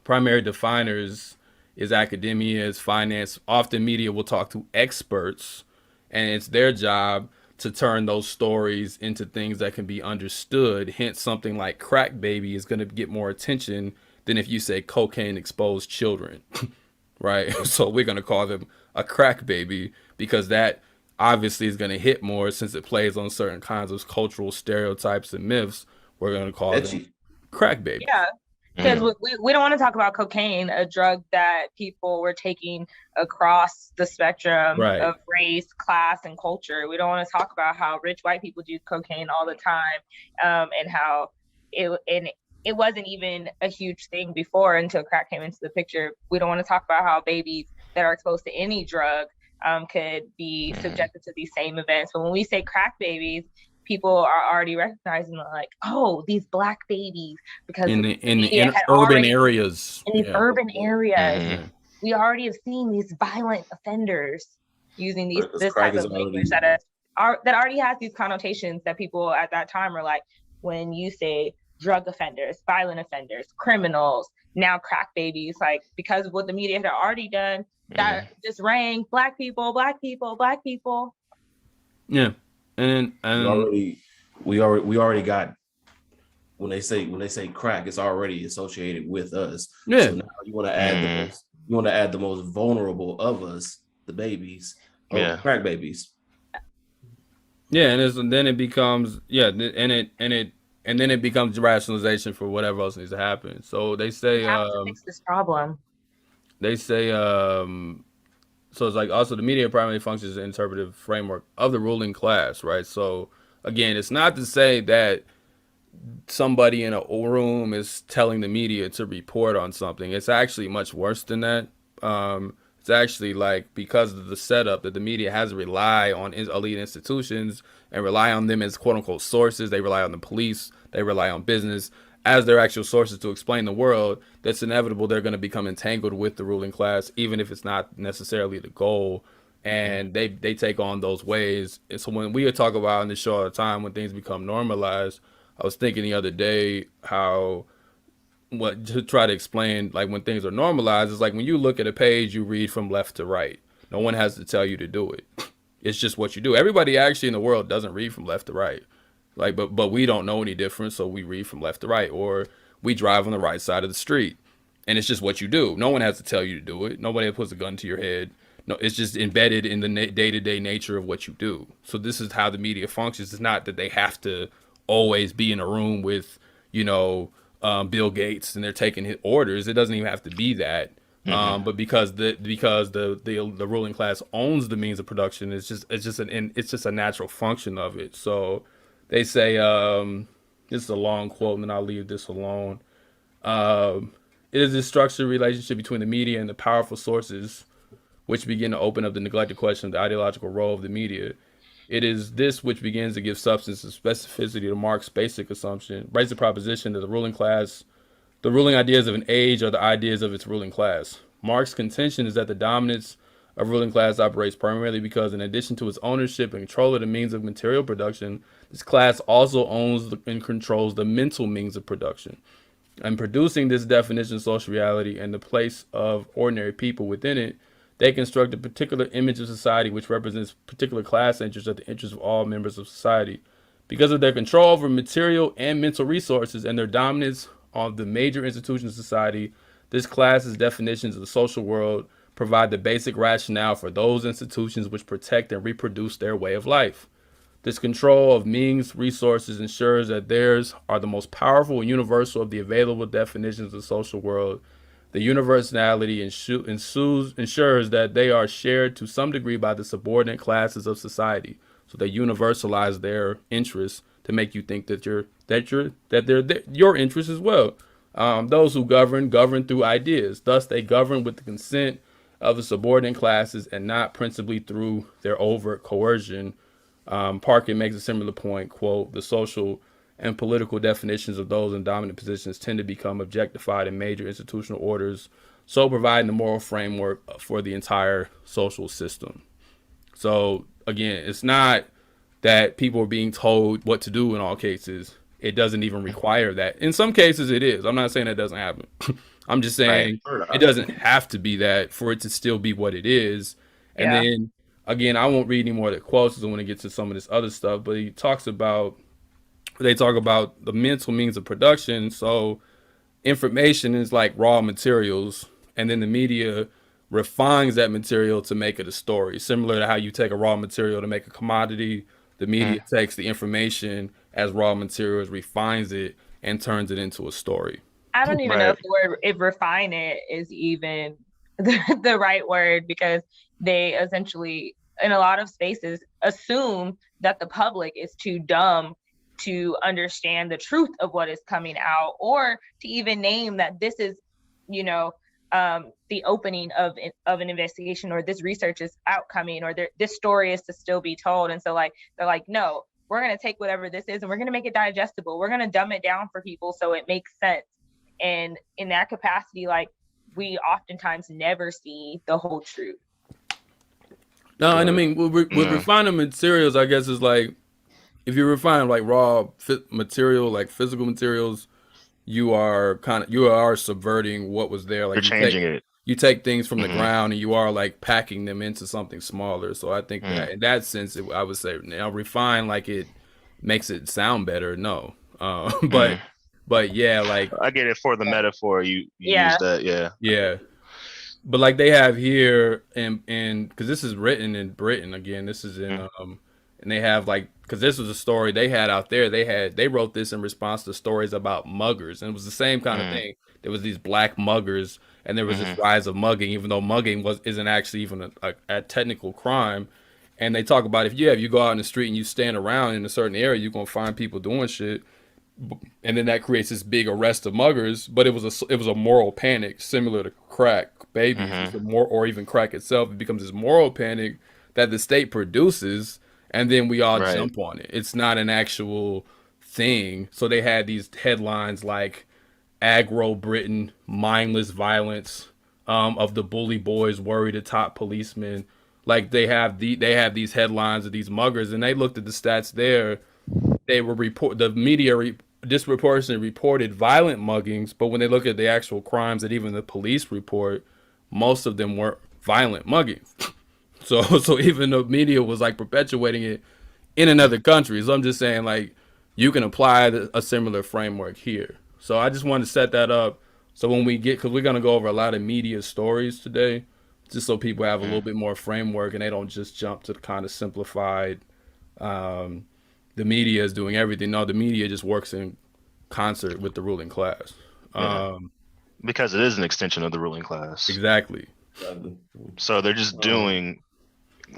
primary definers is academia, is finance. Often media will talk to experts, and it's their job to turn those stories into things that can be understood. Hence, something like crack baby is going to get more attention than if you say cocaine exposed children, right? So we're going to call them a crack baby because that obviously is going to hit more since it plays on certain kinds of cultural stereotypes and myths. We're going to call them crack baby. Yeah. Because we don't want to talk about cocaine, a drug that people were taking across the spectrum of race, class, and culture. We don't want to talk about how rich white people do cocaine all the time, and how it wasn't even a huge thing before until crack came into the picture. We don't want to talk about how babies that are exposed to any drug could be subjected to these same events. But when we say crack babies, people are already recognizing like, oh, these Black babies, because in urban areas. In these urban areas, we already have seen these violent offenders using this type of language that already has these connotations that people at that time are like, when you say drug offenders, violent offenders, criminals, now crack babies, like because of what the media had already done, that just rang Black people, Black people, Black people. Yeah. And we already got, when they say crack, it's already associated with us. Yeah. So now you want to add the most vulnerable of us, the babies, crack babies. Yeah, and then it becomes and then it becomes rationalization for whatever else needs to happen. So they say we have to fix this problem. They say so it's like also the media primarily functions as an interpretive framework of the ruling class, right? So again, it's not to say that somebody in a room is telling the media to report on something. It's actually much worse than that. It's actually like because of the setup that the media has to rely on elite institutions and rely on them as quote unquote sources. They rely on the police. They rely on business as their actual sources to explain the world. That's inevitable. They're going to become entangled with the ruling class, even if it's not necessarily the goal. And they take on those ways. And so when we talk about in the show all the time, when things become normalized, I was thinking the other day how to try to explain, like when things are normalized, it's like when you look at a page, you read from left to right. No one has to tell you to do it. It's just what you do. Everybody actually in the world doesn't read from left to right. Like, but we don't know any different, so we read from left to right, or we drive on the right side of the street, and it's just what you do. No one has to tell you to do it. Nobody puts a gun to your head. No, it's just embedded in the day-to-day nature of what you do. So this is how the media functions. It's not that they have to always be in a room with, Bill Gates and they're taking his orders. It doesn't even have to be that. But because the ruling class owns the means of production, it's just a natural function of it. So they say, this is a long quote, and then I'll leave this alone. It is a structured relationship between the media and the powerful sources, which begin to open up the neglected question of the ideological role of the media. It is this which begins to give substance and specificity to Marx's basic proposition that the ruling ideas of an age are the ideas of its ruling class. Marx's contention is that the dominance of ruling class operates primarily because, in addition to its ownership and control of the means of material production, this class also owns and controls the mental means of production. And producing this definition of social reality and the place of ordinary people within it, they construct a particular image of society which represents particular class interests at the interest of all members of society. Because of their control over material and mental resources and their dominance on the major institutions of society, this class's definitions of the social world provide the basic rationale for those institutions which protect and reproduce their way of life. This control of means resources ensures that theirs are the most powerful and universal of the available definitions of the social world. The universality ensures that they are shared to some degree by the subordinate classes of society. So they universalize their interests to make you think that they're your interests as well. Those who govern through ideas. Thus, they govern with the consent of the subordinate classes and not principally through their overt coercion. Parkin makes a similar point, quote, the social and political definitions of those in dominant positions tend to become objectified in major institutional orders, so providing the moral framework for the entire social system. So again, it's not that people are being told what to do in all cases. It doesn't even require that. In some cases it is. I'm not saying that doesn't happen. I'm just saying it doesn't have to be that for it to still be what it is. And then again, I won't read any more of the quotes because I want to get to some of this other stuff, but they talk about the mental means of production. So information is like raw materials, and then the media refines that material to make it a story. Similar to how you take a raw material to make a commodity, the media takes the information as raw materials, refines it, and turns it into a story. I don't even know if the word refine it is even the right word, because they essentially, in a lot of spaces, assume that the public is too dumb to understand the truth of what is coming out, or to even name that this is, the opening of an investigation, or this research is outcoming, or this story is to still be told. And so they're like, no, we're going to take whatever this is and we're going to make it digestible. We're going to dumb it down for people so it makes sense. And in that capacity, we oftentimes never see the whole truth. No, and I mean, with refining materials, I guess is like, if you refine like raw material, like physical materials, you are subverting what was there. Like you're changing it. You take things from the ground and you are like packing them into something smaller. So I think that in that sense, I would say now refine, like it makes it sound better. No, but yeah, like I get it for the metaphor. You use that, yeah. But like they have here, and because this is written in Britain again, this is in and they have like, because this was a story they had out there. They wrote this in response to stories about muggers, and it was the same kind of thing. There was these black muggers, and there was this rise of mugging, even though mugging isn't actually even a technical crime. And they talk about if you go out in the street and you stand around in a certain area, you're gonna find people doing shit, and then that creates this big arrest of muggers. But it was a moral panic similar to crack babies, or even crack itself. It becomes this moral panic that the state produces, and then we all jump on it. It's not an actual thing. So they had these headlines like "Aggro Britain, mindless violence of the bully boys worry the top policemen." Like they have these headlines of these muggers, and they looked at the stats there. The media disproportionately reported violent muggings, but when they look at the actual crimes that even the police report, most of them weren't violent muggings. So even the media was like perpetuating it in another country. So I'm just saying, like, you can apply a similar framework here. So I just wanted to set that up. So when because we're going to go over a lot of media stories today, just so people have a little bit more framework and they don't just jump to the kind of simplified, the media is doing everything. No, the media just works in concert with the ruling class. Because it is an extension of the ruling class. Exactly. So they're just doing,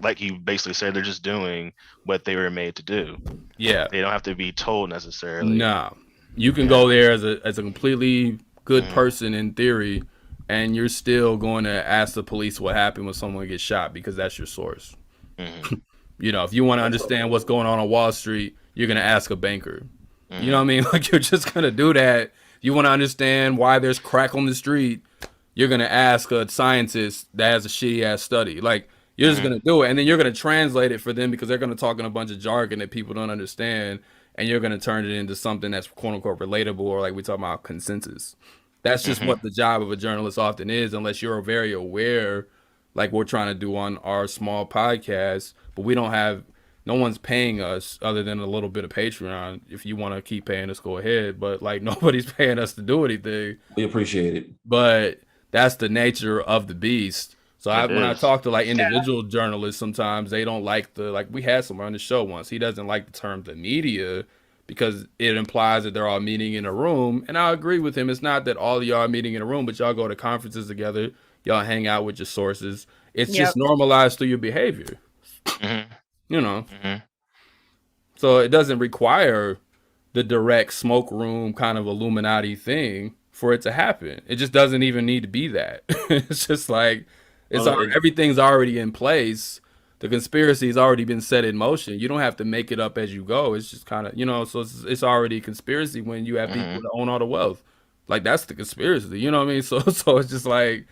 like you basically said, they're just doing what they were made to do. Yeah. They don't have to be told necessarily. No. You can go there as a completely good person in theory, and you're still going to ask the police what happened when someone gets shot because that's your source. If you want to understand what's going on Wall Street, you're going to ask a banker. You know what I mean? Like, you're just going to do that. You want to understand why there's crack on the street, you're gonna ask a scientist that has a shitty ass study. Like you're just gonna do it, and then you're gonna translate it for them because they're gonna talk in a bunch of jargon that people don't understand, and you're gonna turn it into something that's quote unquote relatable, or like we talk about consensus. That's just what the job of a journalist often is, unless you're very aware, like we're trying to do on our small podcast, but we don't have. No one's paying us other than a little bit of Patreon. If you want to keep paying us, go ahead. But like nobody's paying us to do anything. We appreciate it. But that's the nature of the beast. So when I talk to like individual journalists, sometimes they don't like we had someone on the show once. He doesn't like the term the media because it implies that they're all meeting in a room. And I agree with him. It's not that all of y'all are meeting in a room, but y'all go to conferences together. Y'all hang out with your sources. It's just normalized through your behavior. You know, so it doesn't require the direct smoke room kind of Illuminati thing for it to happen. It just doesn't even need to be that. It's just like everything's already in place. The conspiracy has already been set in motion. You don't have to make it up as you go. It's just kind of, so it's already a conspiracy when you have people that own all the wealth. Like that's the conspiracy. You know what I mean? So it's just like,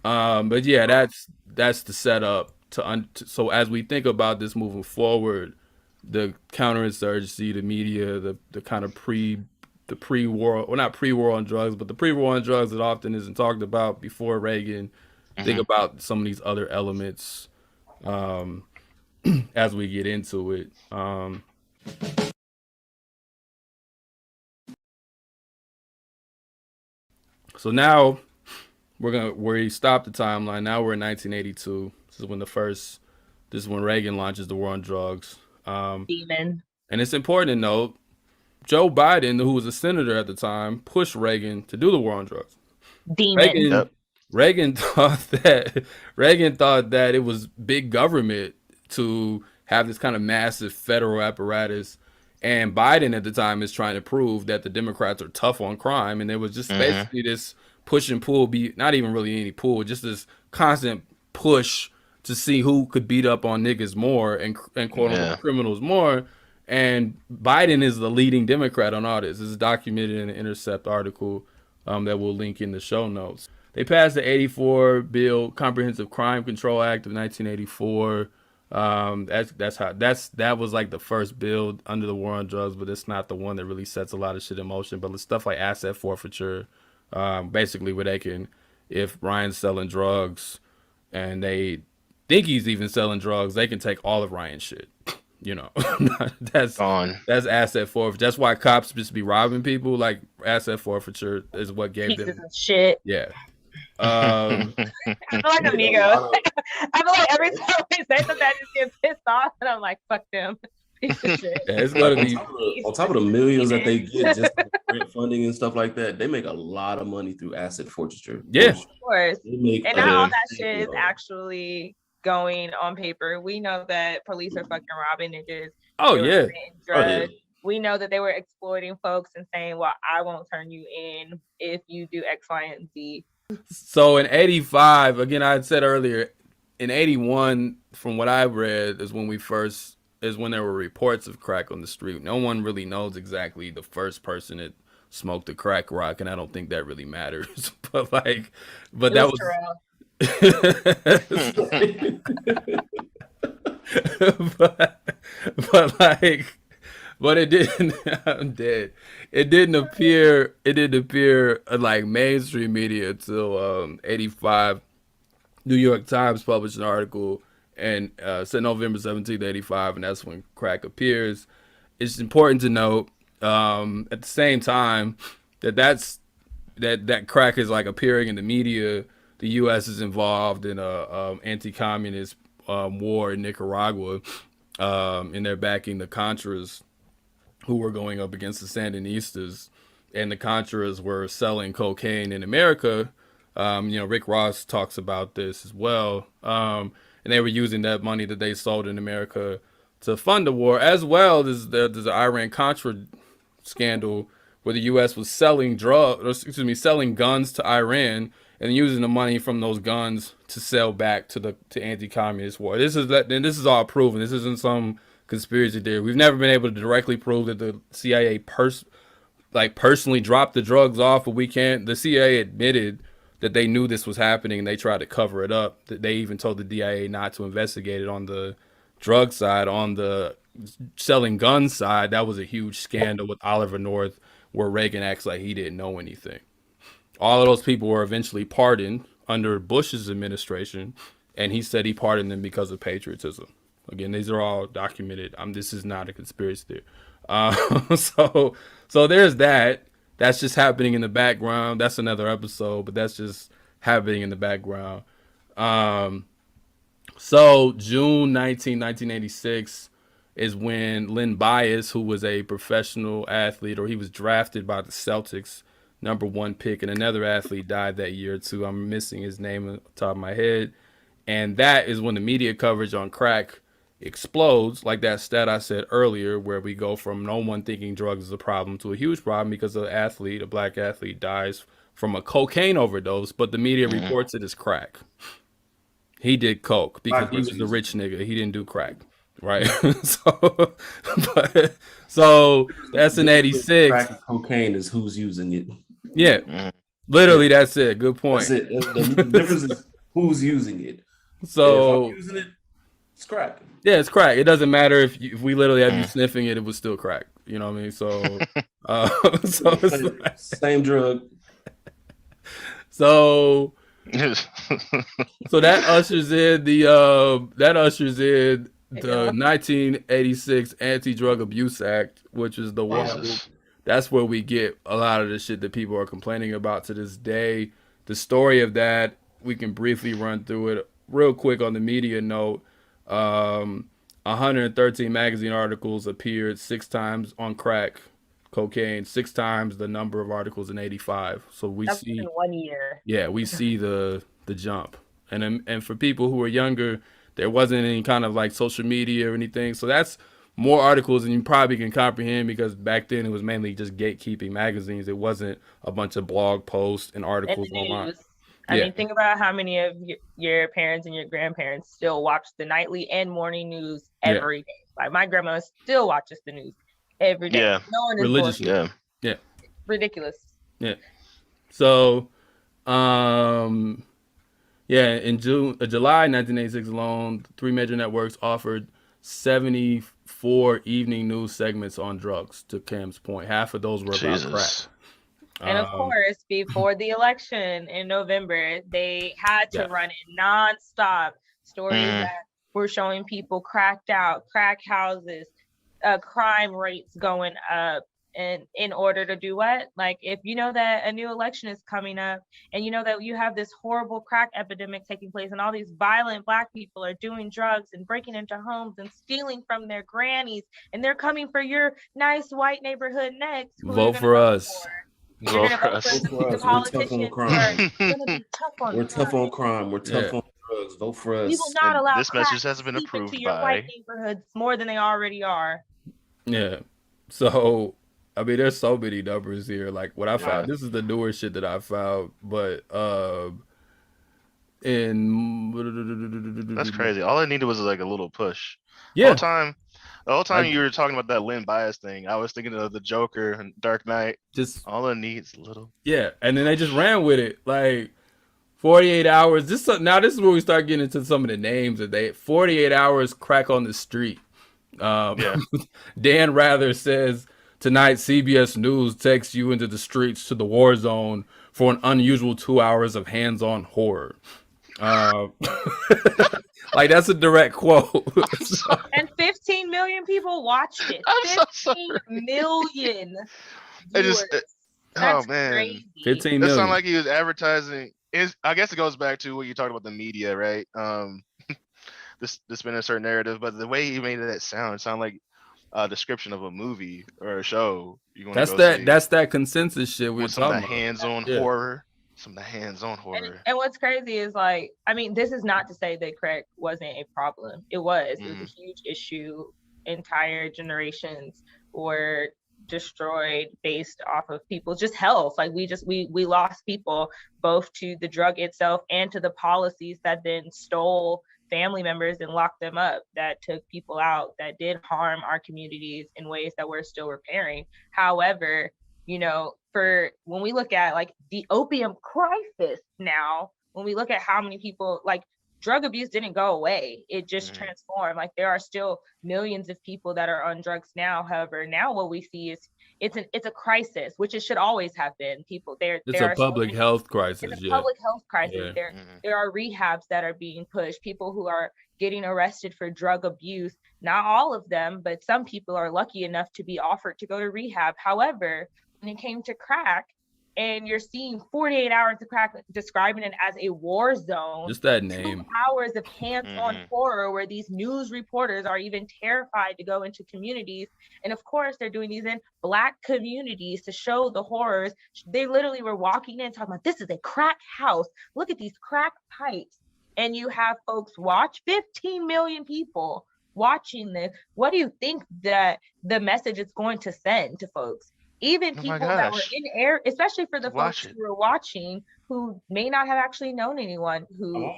but yeah, that's the setup. So as we think about this moving forward, the counterinsurgency, the media, the kind of pre-war, well not pre-war on drugs, but the pre-war on drugs that often isn't talked about before Reagan. Think about some of these other elements as we get into it. So now we stopped the timeline. Now we're in 1982. This is when Reagan launches the war on drugs. Demon. And it's important to note, Joe Biden, who was a senator at the time, pushed Reagan to do the war on drugs. Demon. Reagan thought that it was big government to have this kind of massive federal apparatus. And Biden at the time is trying to prove that the Democrats are tough on crime. And there was just basically this push and pull, not even really any pull, just this constant push to see who could beat up on niggas more and quote unquote criminals more. And Biden is the leading Democrat on all this. This is documented in an Intercept article that we'll link in the show notes. They passed the 84 bill, Comprehensive Crime Control Act of 1984. That was like the first bill under the war on drugs, but it's not the one that really sets a lot of shit in motion. But stuff like asset forfeiture, basically where they can, if Ryan's selling drugs and they think he's even selling drugs, they can take all of Ryan's shit. That's gone. That's asset forfeiture. That's why cops just be robbing people. Like asset forfeiture is what gave pieces them of shit. Yeah. I feel like amigos. I feel like every time we say something, I just get pissed off, and I'm like, "Fuck them." Piece of shit. Yeah, it's gonna be on top of the millions that they get just grant funding and stuff like that. They make a lot of money through asset forfeiture. Yeah, of course. And not all that shit is actually going on paper. We know that police are fucking robbing niggas. Oh yeah. Drugs. We know that they were exploiting folks and saying, "Well, I won't turn you in if you do X, Y, and Z." So in 85, again, I had said earlier, in 81, from what I've read, is when there were reports of crack on the street. No one really knows exactly the first person that smoked a crack rock, and I don't think that really matters. but that was but it didn't. I'm dead. It didn't appear like mainstream media until 85. New York Times published an article and said November 17th, 85, and that's when crack appears. It's important to note at the same time that crack is like appearing in the media. The U.S. is involved in a anti-communist war in Nicaragua, and they're backing the Contras, who were going up against the Sandinistas, and the Contras were selling cocaine in America. Rick Ross talks about this as well. And they were using that money that they sold in America to fund the war, as well as there's an Iran-Contra scandal where the U.S. was selling guns to Iran and using the money from those guns to sell back to anti-communist war. This is all proven. This isn't some conspiracy theory. We've never been able to directly prove that the CIA personally dropped the drugs off, but the CIA admitted that they knew this was happening and they tried to cover it up. That they even told the DIA not to investigate it on the drug side. On the selling guns side, that was a huge scandal with Oliver North, where Reagan acts like he didn't know anything. All of those people were eventually pardoned under Bush's administration, and he said he pardoned them because of patriotism. Again, these are all documented. This is not a conspiracy theory. So there's that. That's just happening in the background. That's another episode, but that's just happening in the background. So June 1986 is when Len Bias, who was a professional athlete, or he was drafted by the Celtics, #1 pick, and another athlete died that year too. I'm missing his name on the top of my head. And that is when the media coverage on crack explodes, like that stat I said earlier, where we go from no one thinking drugs is a problem to a huge problem because a black athlete dies from a cocaine overdose, but the media reports it as crack. He did coke because he was the rich nigga. He didn't do crack, right? so that's in 86. Crack and cocaine is who's using it. Yeah, literally, that's it. Good point. That's it. The difference is who's using it. So if I'm using it, it's crack. Yeah, it's crack. It doesn't matter if we literally had you sniffing it; it was still crack. You know what I mean? So, so it's same drug. So that ushers in the 1986 Anti-Drug Abuse Act, which is the one. That's where we get a lot of the shit that people are complaining about to this day. The story of that, we can briefly run through it real quick on the media note. 113 magazine articles appeared 6 times on crack cocaine, 6 times the number of articles in 85. So that's see in 1 year. Yeah, we see the jump. And for people who are younger, there wasn't any kind of like social media or anything. So that's more articles than you probably can comprehend, because back then it was mainly just gatekeeping magazines. It wasn't a bunch of blog posts and articles online. I mean, think about how many of your parents and your grandparents still watch the nightly and morning news every day. Like my grandma still watches the news every day. Yeah. No one is religiously. Yeah. Ridiculous. Yeah. So, in July 1986 alone, 3 major networks offered 74 evening news segments on drugs. To Cam's point, half of those were about crack. And of course, before the election in November, they had to run it nonstop. Stories that were showing people cracked out, crack houses, crime rates going up. And in order to do what? Like, if you know that a new election is coming up and you know that you have this horrible crack epidemic taking place and all these violent Black people are doing drugs and breaking into homes and stealing from their grannies, and they're coming for your nice white neighborhood next. Vote for us. Vote for us. We're tough on crime. We're tough on crime. We're tough on drugs. Vote for us. You will not allow this message has been approved into your white neighborhoods more than they already are. Yeah. So, I mean, there's so many numbers here. Like what I found, this is the newer shit that I found, but that's crazy. All I needed was like a little push. Yeah. The whole time you were talking about that Len Bias thing, I was thinking of the Joker and Dark Knight. Just all it needs a little. Yeah, and then they just ran with it. Like 48 hours. Now this is where we start getting into some of the names that 48 hours crack on the street. Dan Rather says tonight CBS News takes you into the streets to the war zone for an unusual 2 hours of hands-on horror. Like that's a direct quote. And 15 million people watched it. 15 million. That's crazy. 15 million. It sounds like he was advertising. I guess it goes back to what you talked about the media, right? This been a certain narrative, but the way he made it sound like a description of a movie or a show. That's that consensus shit we're talking about. Hands-on horror. Some of the hands-on horror. And what's crazy is, like, I mean, this is not to say that crack wasn't a problem. It was. It was a huge issue. Entire generations were destroyed based off of people's just health. Like we lost people both to the drug itself and to the policies that then stole family members and locked them up, that took people out, that did harm our communities in ways that we're still repairing. However, you know, for when we look at like the opium crisis now, when we look at how many people, like, drug abuse didn't go away. It just transformed. Like, there are still millions of people that are on drugs now. However, now what we see is it's a crisis, which it should always have been. People there. It's a public health crisis. It's a public health crisis. There are rehabs that are being pushed. People who are getting arrested for drug abuse. Not all of them, but some people are lucky enough to be offered to go to rehab. However, when it came to crack, and you're seeing 48 hours of crack, describing it as a war zone. Just that name. 2 hours of hands-on horror where these news reporters are even terrified to go into communities. And of course, they're doing these in Black communities to show the horrors. They literally were walking in talking about, this is a crack house. Look at these crack pipes. And you have folks watch, 15 million people watching this. What do you think that the message is going to send to folks? Even people that were in air, especially for the folks who were watching, who may not have actually known anyone who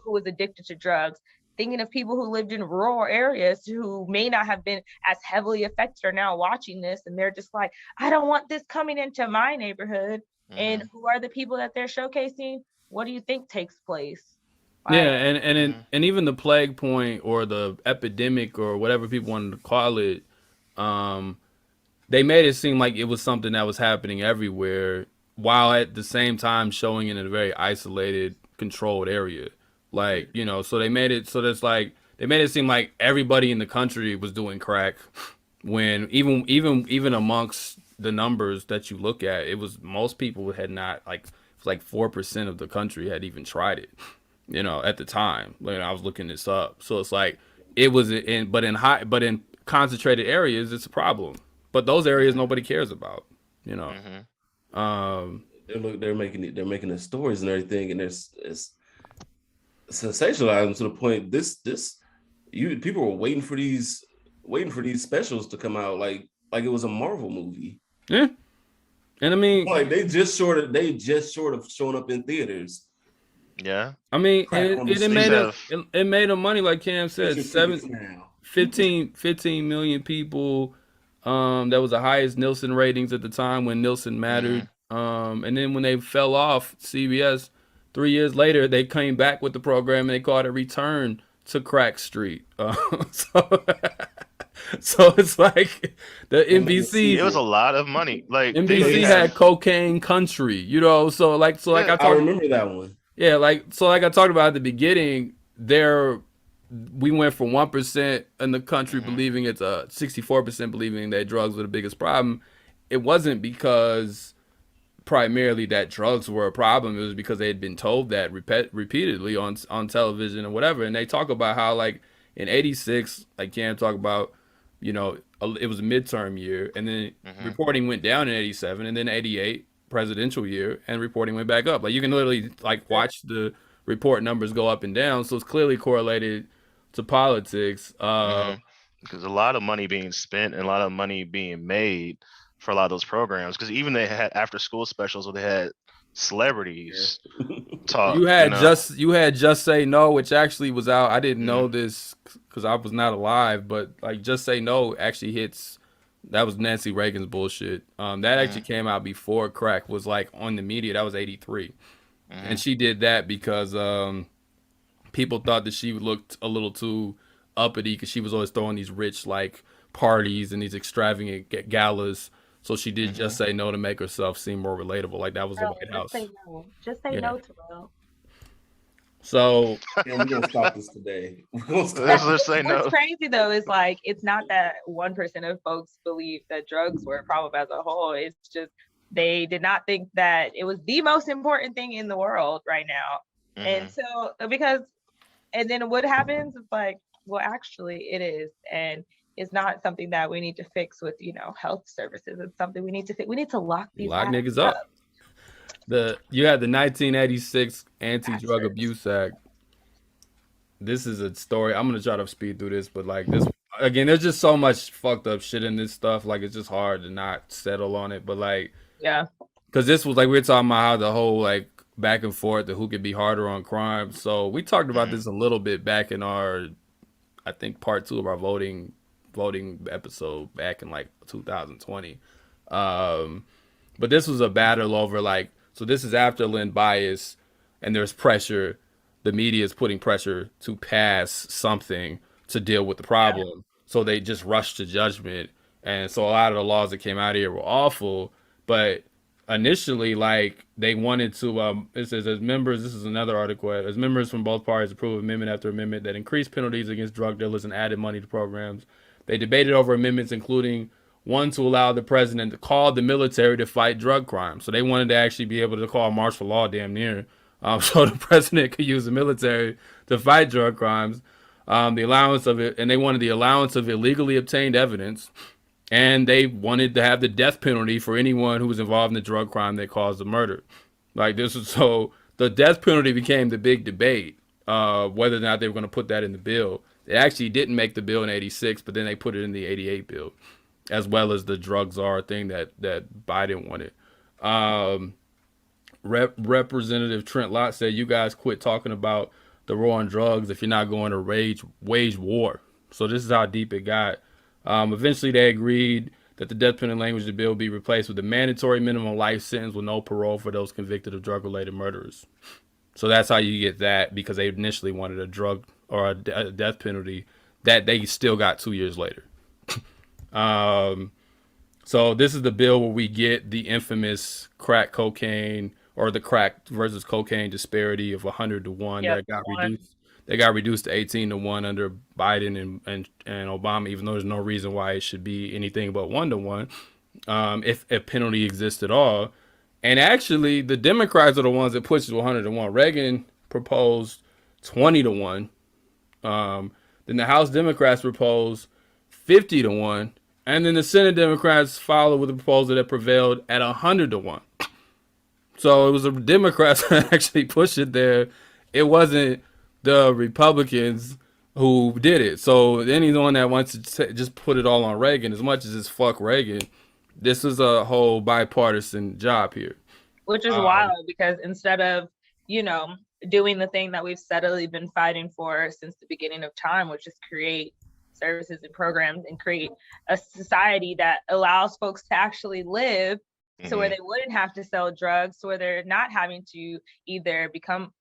was addicted to drugs, thinking of people who lived in rural areas who may not have been as heavily affected are now watching this, and they're just like, I don't want this coming into my neighborhood. And who are the people that they're showcasing? What do you think takes place? Like, and even the plague point or the epidemic or whatever people wanted to call it, they made it seem like it was something that was happening everywhere, while at the same time showing it in a very isolated, controlled area. Like, you know, so they made it so that's like they made it seem like everybody in the country was doing crack, when even amongst the numbers that you look at, it was most people had not, like 4% of the country had even tried it, you know, at the time. Like, I was looking this up, so it's like it was in concentrated areas, it's a problem. But those areas nobody cares about, you know. They're making the stories and everything, and it's sensationalized to the point people were waiting for these specials to come out like it was a Marvel movie. Yeah, and I mean, like they just sort of showing up in theaters. Yeah, I mean, it made them money, like Cam said, 15 million people. That was the highest Nielsen ratings at the time when Nielsen mattered. And then when they fell off, CBS, 3 years later, they came back with the program and they called it Return to Crack Street. So it's like the NBC. It was a lot of money. Like NBC had Cocaine Country, you know. So I remember that one. Yeah, I talked about at the beginning, we went from 1% in the country believing it's 64% believing that drugs were the biggest problem. It wasn't because primarily that drugs were a problem. It was because they had been told that repeatedly on television or whatever. And they talk about how, like, in 86, like Cam talked about, you know, it was a midterm year, and then reporting went down in 87, and then 88, presidential year, and reporting went back up. Like, you can literally, like, watch the report numbers go up and down. So it's clearly correlated to politics, because a lot of money being spent and a lot of money being made for a lot of those programs. Because even they had after school specials where they had celebrities talk. You had Just Say No, which actually was out. I didn't know this because I was not alive, but like Just Say No actually hits. That was Nancy Reagan's bullshit. That actually came out before crack was like on the media. That was 83, and she did that because people thought that she looked a little too uppity because she was always throwing these rich like parties and these extravagant galas. So she did Just Say No to make herself seem more relatable. Like that was the White House. Just say no to Will. So we're gonna stop this today. What's crazy though is like it's not that 1% of folks believe that drugs were a problem as a whole. It's just they did not think that it was the most important thing in the world right now. And so and then what happens? It's like, well, actually it is. And it's not something that we need to fix with, you know, health services. It's something we need to fix. We need to lock niggas up. You had the 1986 Anti-Drug Abuse Act. This is a story. I'm going to try to speed through this, but like this, again, there's just so much fucked up shit in this stuff. Like, it's just hard to not settle on it. But like, yeah, because this was like, we were talking about how the whole like back and forth to who could be harder on crime. So we talked about this a little bit back in our, I think, part 2 of our voting episode back in like 2020. But this was a battle over like, so this is after Lynn Bias, and there's pressure. The media is putting pressure to pass something to deal with the problem. Yeah. So they just rushed to judgment. And so a lot of the laws that came out of here were awful. But initially, like, they wanted to, it says, as members, this is another article, as members from both parties approved amendment after amendment that increased penalties against drug dealers and added money to programs. They debated over amendments, including one to allow the president to call the military to fight drug crime. So they wanted to actually be able to call martial law damn near. So the president could use the military to fight drug crimes. The allowance of it, and they wanted the allowance of illegally obtained evidence. And they wanted to have the death penalty for anyone who was involved in the drug crime that caused the murder. Like this was, so the death penalty became the big debate, whether or not they were going to put that in the bill. They actually didn't make the bill in 86, but then they put it in the 88 bill, as well as the drug czar thing that Biden wanted. Representative Trent Lott said, you guys quit talking about the war on drugs if you're not going to wage war. So this is how deep it got. Eventually they agreed that the death penalty language of the bill be replaced with a mandatory minimum life sentence with no parole for those convicted of drug-related murders. So that's how you get that, because they initially wanted a drug or a death penalty that they still got 2 years later. So this is the bill where we get the infamous crack cocaine or the crack versus cocaine disparity of 100 to 1 that got reduced. They got reduced to 18 to 1 under Biden and Obama, even though there's no reason why it should be anything but 1 to 1, if a penalty exists at all. And actually, the Democrats are the ones that pushed it to 100 to 1. Reagan proposed 20 to 1. Then the House Democrats proposed 50 to 1. And then the Senate Democrats followed with a proposal that prevailed at 100 to 1. So it was the Democrats that actually pushed it there. It wasn't the Republicans who did it. So anyone that wants to just put it all on Reagan, as much as it's fuck Reagan, this is a whole bipartisan job here. Which is wild, because instead of, doing the thing that we've steadily been fighting for since the beginning of time, which is create services and programs and create a society that allows folks to actually live, so where they wouldn't have to sell drugs, so where they're not having to either become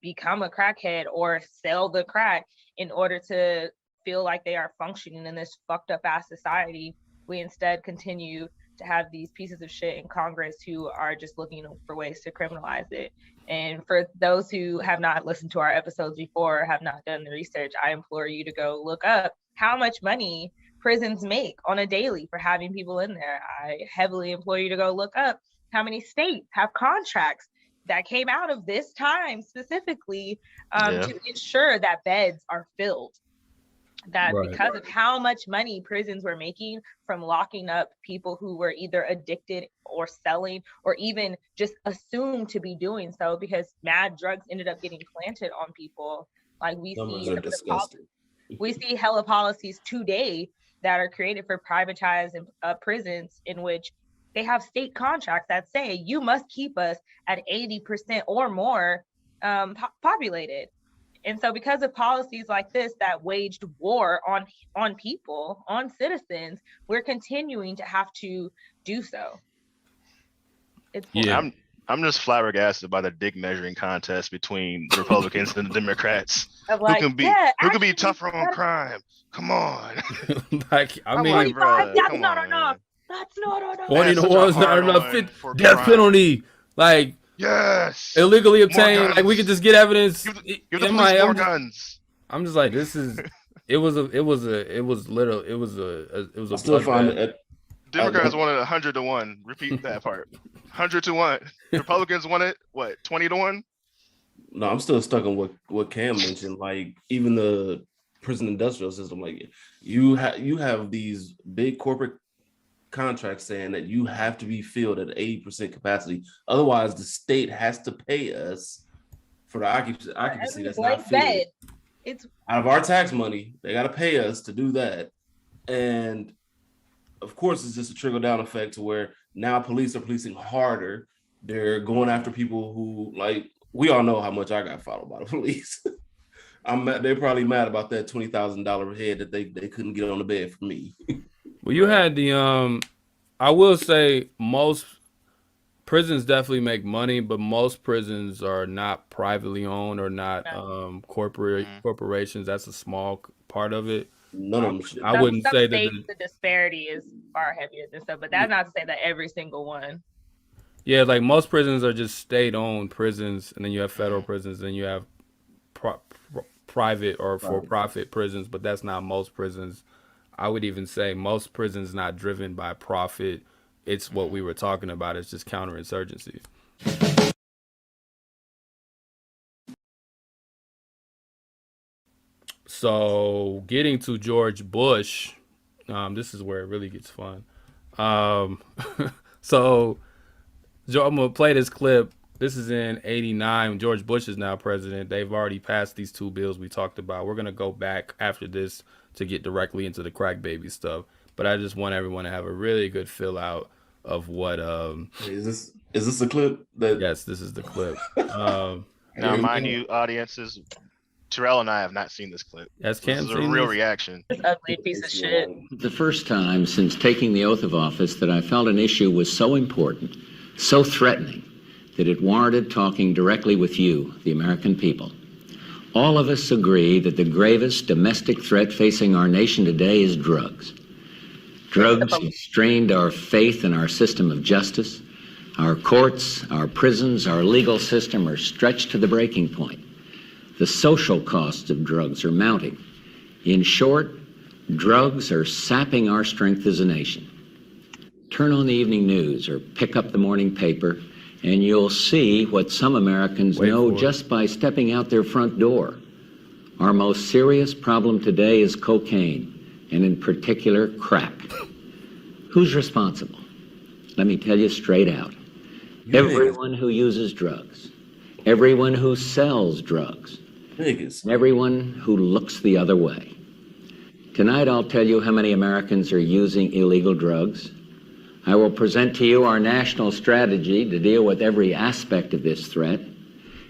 a crackhead or sell the crack in order to feel like they are functioning in this fucked up ass society. We instead continue to have these pieces of shit in Congress who are just looking for ways to criminalize it. And for those who have not listened to our episodes before, or have not done the research, I implore you to go look up how much money prisons make on a daily for having people in there. I heavily implore you to go look up how many states have contracts that came out of this time specifically to ensure that beds are filled. That because of how much money prisons were making from locking up people who were either addicted or selling or even just assumed to be doing so, because mad drugs ended up getting planted on people. Like we see hella policies today that are created for privatized prisons, in which they have state contracts that say you must keep us at 80% or more populated. And so because of policies like this that waged war on people, on citizens, we're continuing to have to do so. I'm just flabbergasted by the dick measuring contest between the Republicans and the Democrats. Like, who can be tougher on crime? Come on. Like, I mean, 45, that's not enough. That's not enough. 20 to 1 is not enough. Death penalty. Like, yes, illegally obtained. Like, we could just get evidence. Give the police more guns. I'm just like, this is. It was a. I still find it. Democrats wanted 100 to 1. Repeat that part. 100 to 1. Republicans wanted what? 20 to 1. No, I'm still stuck on what Cam mentioned. Like, even the prison industrial system. Like, you have these big corporate contract saying that you have to be filled at 80% capacity. Otherwise, the state has to pay us for the occupancy that's not filled. It's out of our tax money. They got to pay us to do that. And of course, it's just a trickle down effect to where now police are policing harder. They're going after people who, like, we all know how much I got followed by the police. They're probably mad about that $20,000 head that they couldn't get on the bed for me. Well, you had the I will say most prisons definitely make money, but most prisons are not privately owned or not corporations. That's a small part of it. None of them should. I wouldn't Some say states, that the disparity is far heavier than stuff, but that's not to say that every single one. yeah, like most prisons are just state-owned prisons, and then you have federal prisons, and you have private or for-profit prisons, but that's not most prisons. I would even say most prisons not driven by profit. It's what we were talking about. It's just counterinsurgency. So getting to George Bush, this is where it really gets fun. So I'm gonna play this clip. This is in '89. George Bush is now president. They've already passed these two bills we talked about. We're gonna go back after this to get directly into the crack baby stuff. But I just want everyone to have a really good fill out of what. Is this the clip? Yes, this is the clip. Now, mind you, audiences, Terrell and I have not seen this clip. Yes, This is a real reaction. This ugly piece of shit. The first time since taking the oath of office that I felt an issue was so important, so threatening, that it warranted talking directly with you, the American people. All of us agree that the gravest domestic threat facing our nation today is drugs. Drugs have strained our faith in our system of justice. Our courts, our prisons, our legal system are stretched to the breaking point. The social costs of drugs are mounting. In short, drugs are sapping our strength as a nation. Turn on the evening news or pick up the morning paper, and you'll see what some Americans know just by stepping out their front door. Our most serious problem today is cocaine, and in particular, crack. Who's responsible? Let me tell you straight out. Everyone who uses drugs, everyone who sells drugs, everyone who looks the other way. Tonight, I'll tell you how many Americans are using illegal drugs. I will present to you our national strategy to deal with every aspect of this threat,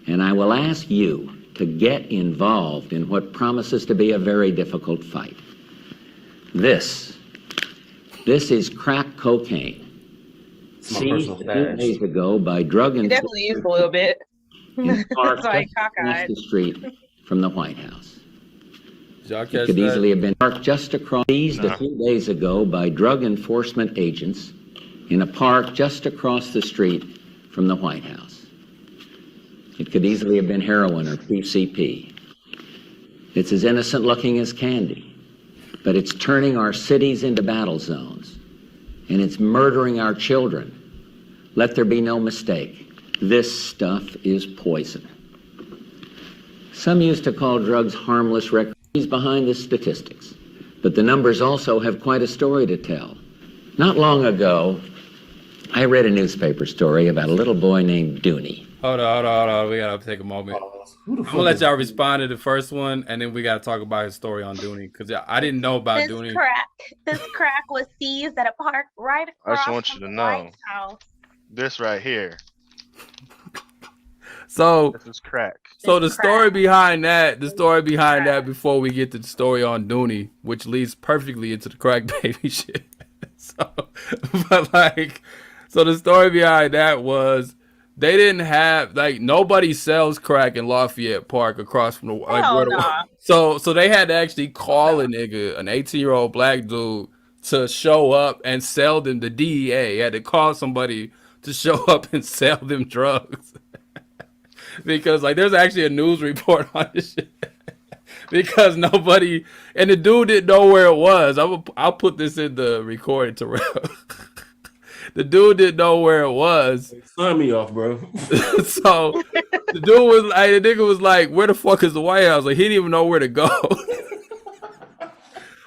and I will ask you to get involved in what promises to be a very difficult fight. This is crack cocaine. Seized 2 days ago by drug It definitely used a little bit. Parked like across the street from the White House. It could easily have been parked just across, seized a few days ago by drug enforcement agents in a park just across the street from the White House. It could easily have been heroin or PCP. It's as innocent looking as candy, but it's turning our cities into battle zones, and it's murdering our children. Let there be no mistake. This stuff is poison. Some used to call drugs harmless recreation. He's behind the statistics, but the numbers also have quite a story to tell. Not long ago, I read a newspaper story about a little boy named Dooney. Hold on. We gotta take a moment. I'm gonna let y'all respond to the first one, and then we gotta talk about his story on Dooney, because I didn't know about Dooney. This crack was seized at a park right across I just want you to know White House. this right here. So this is crack. So the story behind that, before we get to the story on Dooney, which leads perfectly into the crack baby shit. So the story behind that was they didn't have, nobody sells crack in Lafayette Park across from the So they had to actually call a nigga, an 18-year-old black dude, to show up and sell them. The DEA had to call somebody to show up and sell them drugs. Because there's actually a news report on this shit. Because nobody, and the dude didn't know where it was. I'll put this in the recording, Terrell. The dude didn't know where it was. Sign me off, bro. So the dude was the nigga was like, "Where the fuck is the White House?" He didn't even know where to go.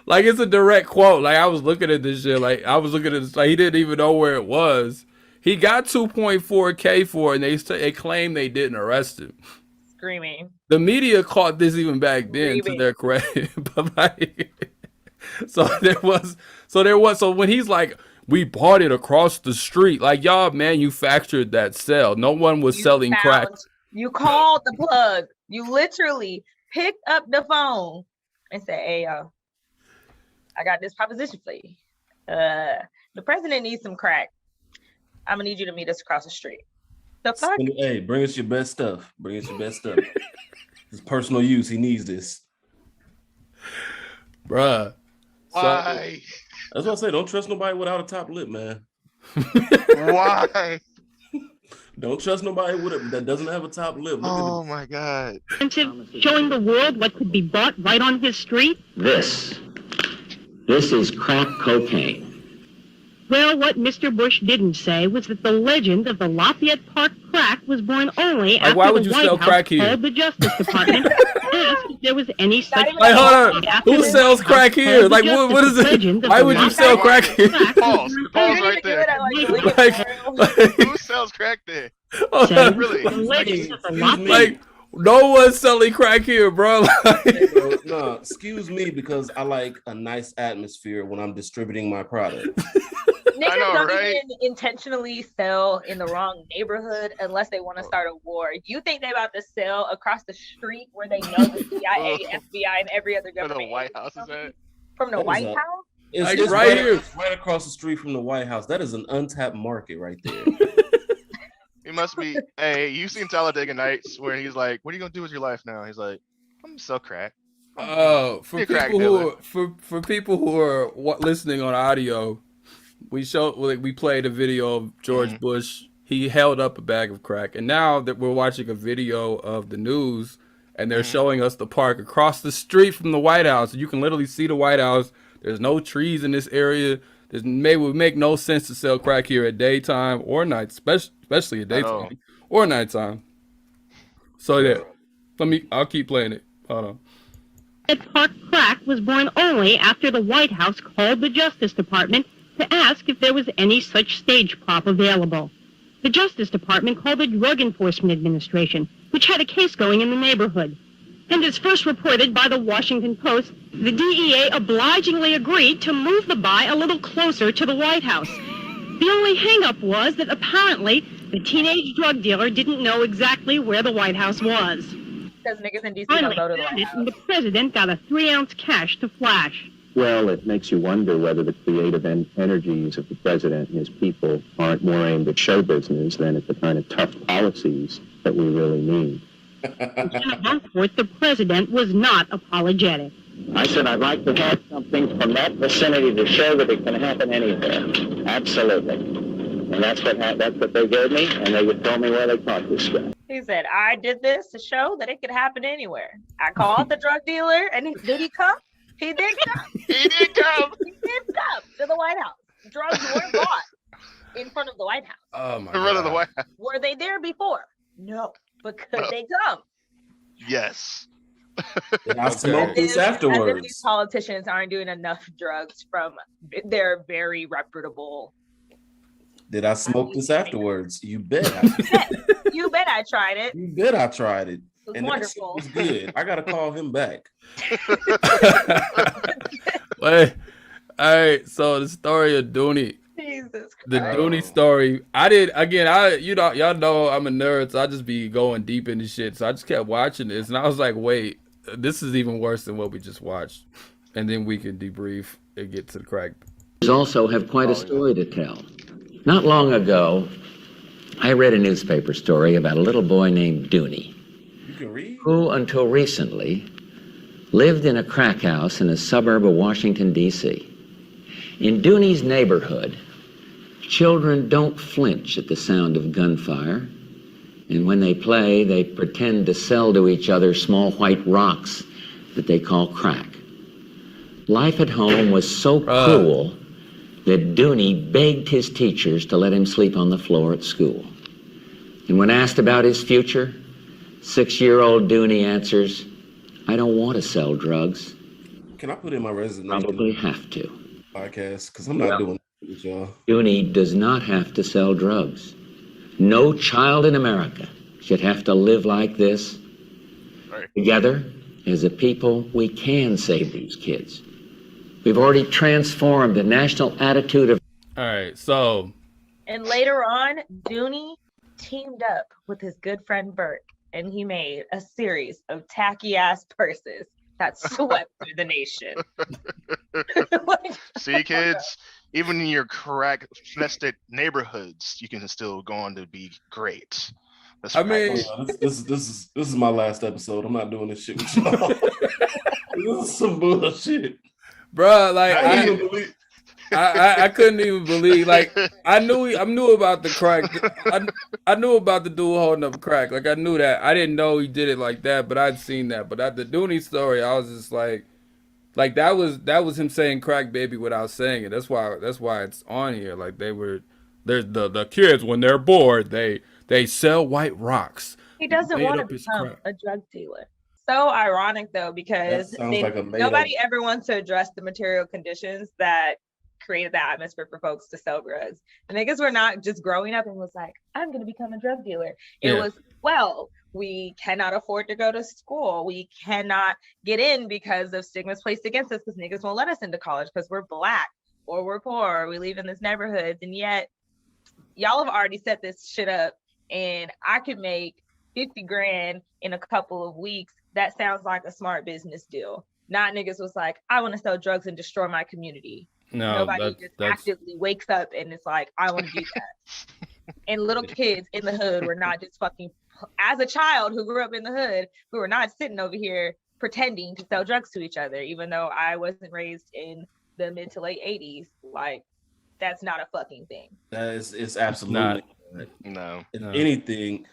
It's a direct quote. I was looking at this shit. He didn't even know where it was. He got $2.4K for it, and they claim they didn't arrest him. Screaming. The media caught this even back then, to their credit. But so when he's like, we bought it across the street, y'all manufactured that sell. No one was selling crack. You called the plug. You literally picked up the phone and said, "Hey, yo, I got this proposition for you. The president needs some crack. I'm gonna need you to meet us across the street. The fuck? Hey, bring us your best stuff. Bring us your best stuff. His personal use. He needs this. Bruh. Why? That's what I say. Don't trust nobody without a top lip, man. Why? Don't trust nobody that doesn't have a top lip. Oh my God. Showing the world what could be bought right on his street? This is crack cocaine. Well, what Mr. Bush didn't say was that the legend of the Lafayette Park crack was born only after why would the you White sell House crack here? called the Justice Department to ask if there was any such... Like, hold on. Who sells crack here? Like, what is it? Why would you sell crack here? Pause right there. Who sells crack there? Really? Like, no one's selling crack here, bro. No, excuse me, because I like a nice atmosphere when I'm distributing my product. Niggas don't even intentionally sell in the wrong neighborhood unless they want to start a war. You think they about to sell across the street where they know the CIA, FBI, and every other government? Where the White House is at? From the White House? It's right here. Right across the street from the White House. That is an untapped market right there. He must be. Hey, you've seen Talladega Nights where he's like, "What are you gonna do with your life now?" He's like, "I'm gonna sell crack." For people who are listening on audio, we played a video of George Bush. He held up a bag of crack, and now that we're watching a video of the news, and they're showing us the park across the street from the White House. You can literally see the White House. There's no trees in this area. It would make no sense to sell crack here at daytime or night, especially at daytime or nighttime. So yeah, I'll keep playing it. Hold on. Park crack was born only after the White House called the Justice Department to ask if there was any such stage prop available. The Justice Department called the Drug Enforcement Administration, which had a case going in the neighborhood. And as first reported by the Washington Post, the DEA obligingly agreed to move the buy a little closer to the White House. The only hang-up was that apparently the teenage drug dealer didn't know exactly where the White House was. Because niggas in DC Finally, don't go to the White House. and the president got a 3-ounce cash to flash. Well, it makes you wonder whether the creative energies of the president and his people aren't more aimed at show business than at the kind of tough policies that we really need. The president was not apologetic. I said I'd like to have something from that vicinity to show that it can happen anywhere. Absolutely. And that's what they gave me, and they would tell me where they caught this guy. He said, I did this to show that it could happen anywhere. I called the drug dealer, and did he come? He did come. He did come. He did come to the White House. Drugs were bought in front of the White House. Oh my In front of the God. White House. Were they there before? No. But could they come? Yes. I smoked this As if these afterwards. politicians aren't doing enough drugs from their very reputable. Did I smoke this afterwards? You bet. You bet I tried it. You bet I tried it. It was And that shit wonderful. was good. I gotta call him back. Wait. All right. So the story of Dooney. Jesus Christ. The Dooney story. Y'all know I'm a nerd, so I just be going deep into shit. So I just kept watching this, and I was like, wait, this is even worse than what we just watched. And then we can debrief and get to the crack. Also have quite a story to tell. Not long ago, I read a newspaper story about a little boy named Dooney, You can read? who until recently lived in a crack house in a suburb of Washington, D.C. In Dooney's neighborhood, children don't flinch at the sound of gunfire, and when they play, they pretend to sell to each other small white rocks that they call crack. Life at home was so cruel that Dooney begged his teachers to let him sleep on the floor at school. And when asked about his future, 6-year-old Dooney answers, I don't want to sell drugs. Can I put in my resignation Probably have to. podcast? Because I'm not doing it with y'all. Dooney does not have to sell drugs. No child in America should have to live like this. Right. Together, as a people, we can save these kids. We've already transformed the national attitude of... All right. So And later on, Dooney teamed up with his good friend Bert, and he made a series of tacky ass purses that swept through the nation. See, kids, even in your crack infested neighborhoods, you can still go on to be great. That's I mean, this is my last episode. I'm not doing this shit with y'all. This is some bullshit, bro. Like I couldn't even believe. Like I knew about the crack. I knew about the dude holding up crack. Like I knew that. I didn't know he did it like that, but I'd seen that. But at the Dooney story, I was just like that was him saying crack baby without saying it. That's why it's on here. Like there's the kids when they're bored they sell white rocks. He doesn't want to become a drug dealer. So ironic though, because nobody ever wants to address the material conditions that created the atmosphere for folks to sell drugs. The niggas were not just growing up and was like, I'm gonna become a drug dealer. It was, well, we cannot afford to go to school. We cannot get in because of stigmas placed against us because niggas won't let us into college because we're Black or we're poor or we live in this neighborhood. And yet y'all have already set this shit up and I could make 50 grand in a couple of weeks. That sounds like a smart business deal. Not niggas was like, I want to sell drugs and destroy my community. No, nobody just actively wakes up and it's like, I want to do that. And little kids in the hood were not just fucking, as a child who grew up in the hood, who were not sitting over here pretending to sell drugs to each other, even though I wasn't raised in the mid to late 80s. Like, that's not a fucking thing. It's absolutely not. No. If anything,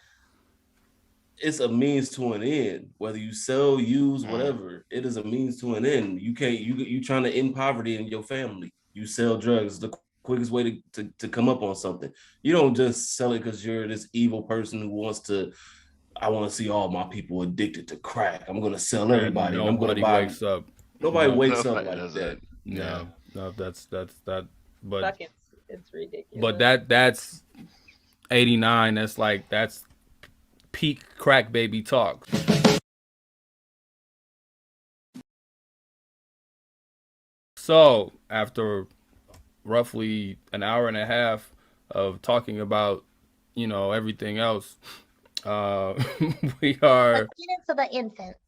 it's a means to an end. Whether you sell, use, whatever, it is a means to an end. You can't. You trying to end poverty in your family. You sell drugs. The quickest way to come up on something. You don't just sell it because you're this evil person who wants to. I want to see all my people addicted to crack. I'm going to sell everybody. Nobody wakes up. Nobody wakes up like that. No, that's that. But it's ridiculous. But that's 89. That's peak crack baby talk. So after roughly an hour and a half of talking about, everything else, we are into the infants.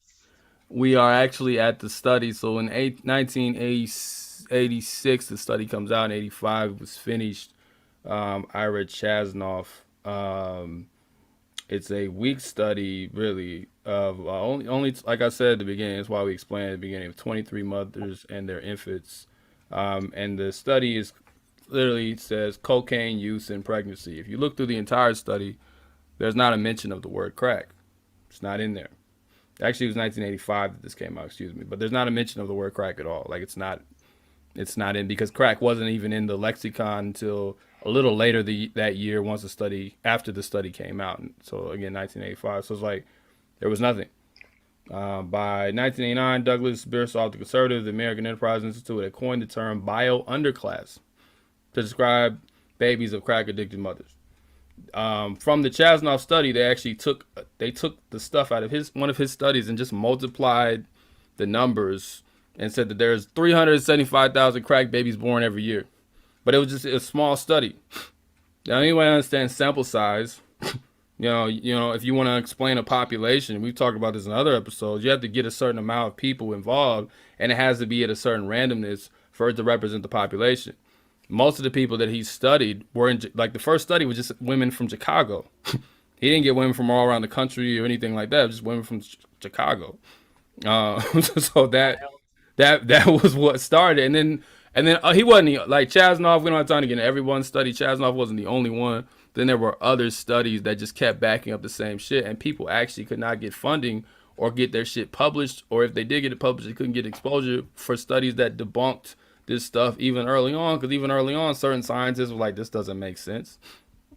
We are actually at the study. So in 1986, the study comes out. In 85, it was finished. Ira Chasnoff. It's a week study, really, of only like I said at the beginning. That's why we explained at the beginning of 23 mothers and their infants. And the study is literally says cocaine use in pregnancy. If you look through the entire study, there's not a mention of the word crack. It's not in there. Actually, it was 1985 that this came out, excuse me. But there's not a mention of the word crack at all. Like, it's not in, because crack wasn't even in the lexicon until a little later that year, after the study came out. And so, again, 1985. So it's like there was nothing. By 1989, Douglas Beersoff, the conservative, the American Enterprise Institute had coined the term bio-underclass to describe babies of crack-addicted mothers. From the Chasnoff study, they took the stuff out of one of his studies and just multiplied the numbers and said that there's 375,000 crack babies born every year. But it was just a small study. Now, anyone understands sample size, if you want to explain a population, we've talked about this in other episodes, you have to get a certain amount of people involved, and it has to be at a certain randomness for it to represent the population. Most of the people that he studied were the first study was just women from Chicago. He didn't get women from all around the country or anything like that. It was just women from Chicago. So that was what started. And then he wasn't like Chasnoff. We don't have time to get into everyone's study. Chasnoff wasn't the only one. Then there were other studies that just kept backing up the same shit. And people actually could not get funding or get their shit published. Or if they did get it published, they couldn't get exposure for studies that debunked this stuff even early on, because even early on, certain scientists were like, this doesn't make sense.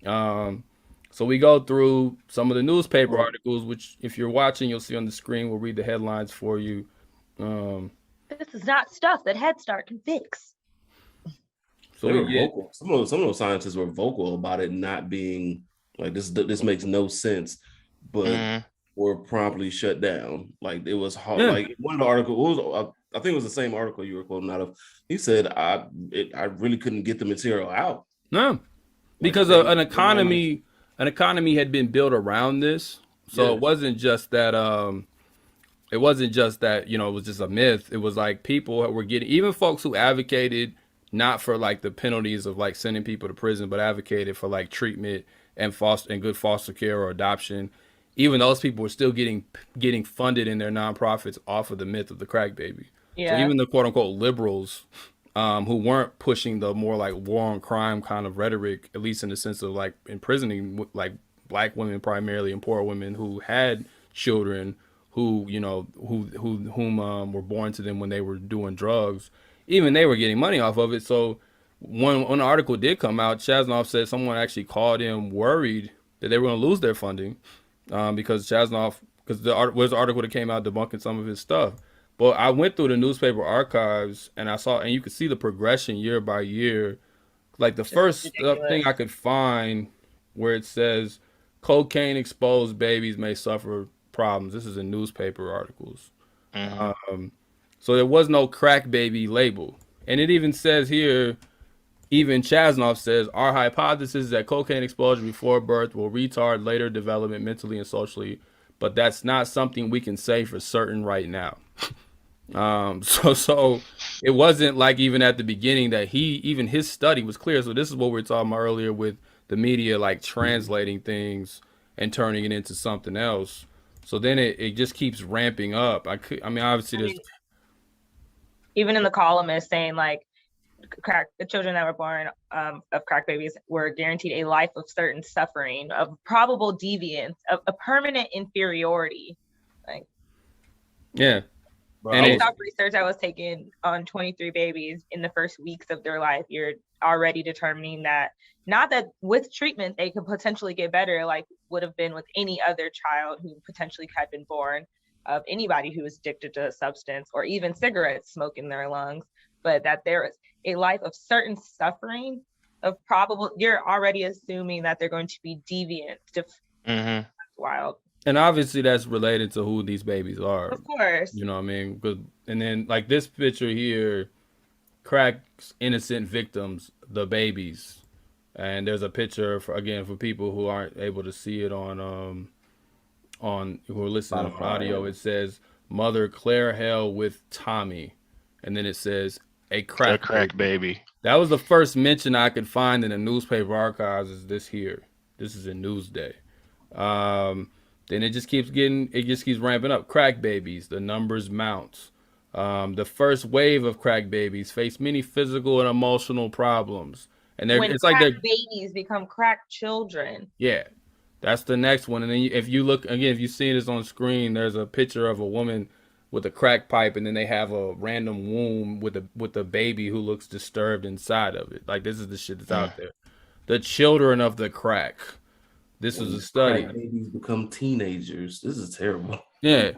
So we go through some of the newspaper articles, which if you're watching, you'll see on the screen. We'll read the headlines for you. This is not stuff that Head Start can fix. So they were vocal. Some of those scientists were vocal about it not being like this makes no sense, but were promptly shut down. Like, it was hard. Yeah. Like, one of the articles, I think it was the same article you were quoting out of. He said, I really couldn't get the material out. No, because an economy had been built around this. So it wasn't just that, it was just a myth. It was like people were getting, even folks who advocated not for like the penalties of like sending people to prison, but advocated for like treatment and good foster care or adoption. Even those people were still getting funded in their nonprofits off of the myth of the crack baby. Yeah. So even the quote unquote liberals, who weren't pushing the more like war on crime kind of rhetoric, at least in the sense of like imprisoning like black women primarily and poor women who had children who, you know, whom were born to them when they were doing drugs, even they were getting money off of it. So when the article did come out, Chasnoff said someone actually called him worried that they were going to lose their funding, because Chasnoff, because was the article that came out debunking some of his stuff. But I went through the newspaper archives and I saw, and you could see the progression year by year. Like the first thing I could find where it says cocaine exposed babies may suffer problems. This is in newspaper articles. So there was no crack baby label. And it even says here, even Chasnoff says, our hypothesis is that cocaine exposure before birth will retard later development mentally and socially, but that's not something we can say for certain right now. So it wasn't like even at the beginning that even his study was clear. So this is what we were talking about earlier with the media, like translating things and turning it into something else. So then it just keeps ramping up. I mean, obviously there's even in the column is saying like the children that were born of crack babies were guaranteed a life of certain suffering, of probable deviance, of a permanent inferiority. Like, yeah. Based off research I was taken on 23 babies in the first weeks of their life, you're already determining that not that with treatment they could potentially get better, like would have been with any other child who potentially had been born of anybody who was addicted to a substance or even cigarette smoke in their lungs, but that there is a life of certain suffering of probable, you're already assuming that they're going to be deviant. That's wild. And obviously that's related to who these babies are. Of course. You know what I mean? And then like this picture here, crack's innocent victims, the babies. And there's a picture for people who aren't able to see it on who are listening on audio. It says Mother Claire Hale with Tommy. And then it says a crack baby. That was the first mention I could find in the newspaper archives, is this here. This is in Newsday. Then it just keeps ramping up. Crack babies, the numbers mount. The first wave of crack babies face many physical and emotional problems. And it's like babies become crack children. Yeah, that's the next one. And then if you look again, if you see this on screen, there's a picture of a woman with a crack pipe, and then they have a random womb with a baby who looks disturbed inside of it. Like, this is the shit that's out there. The children of the crack. This is a study. Crack babies become teenagers. This is terrible. Yeah.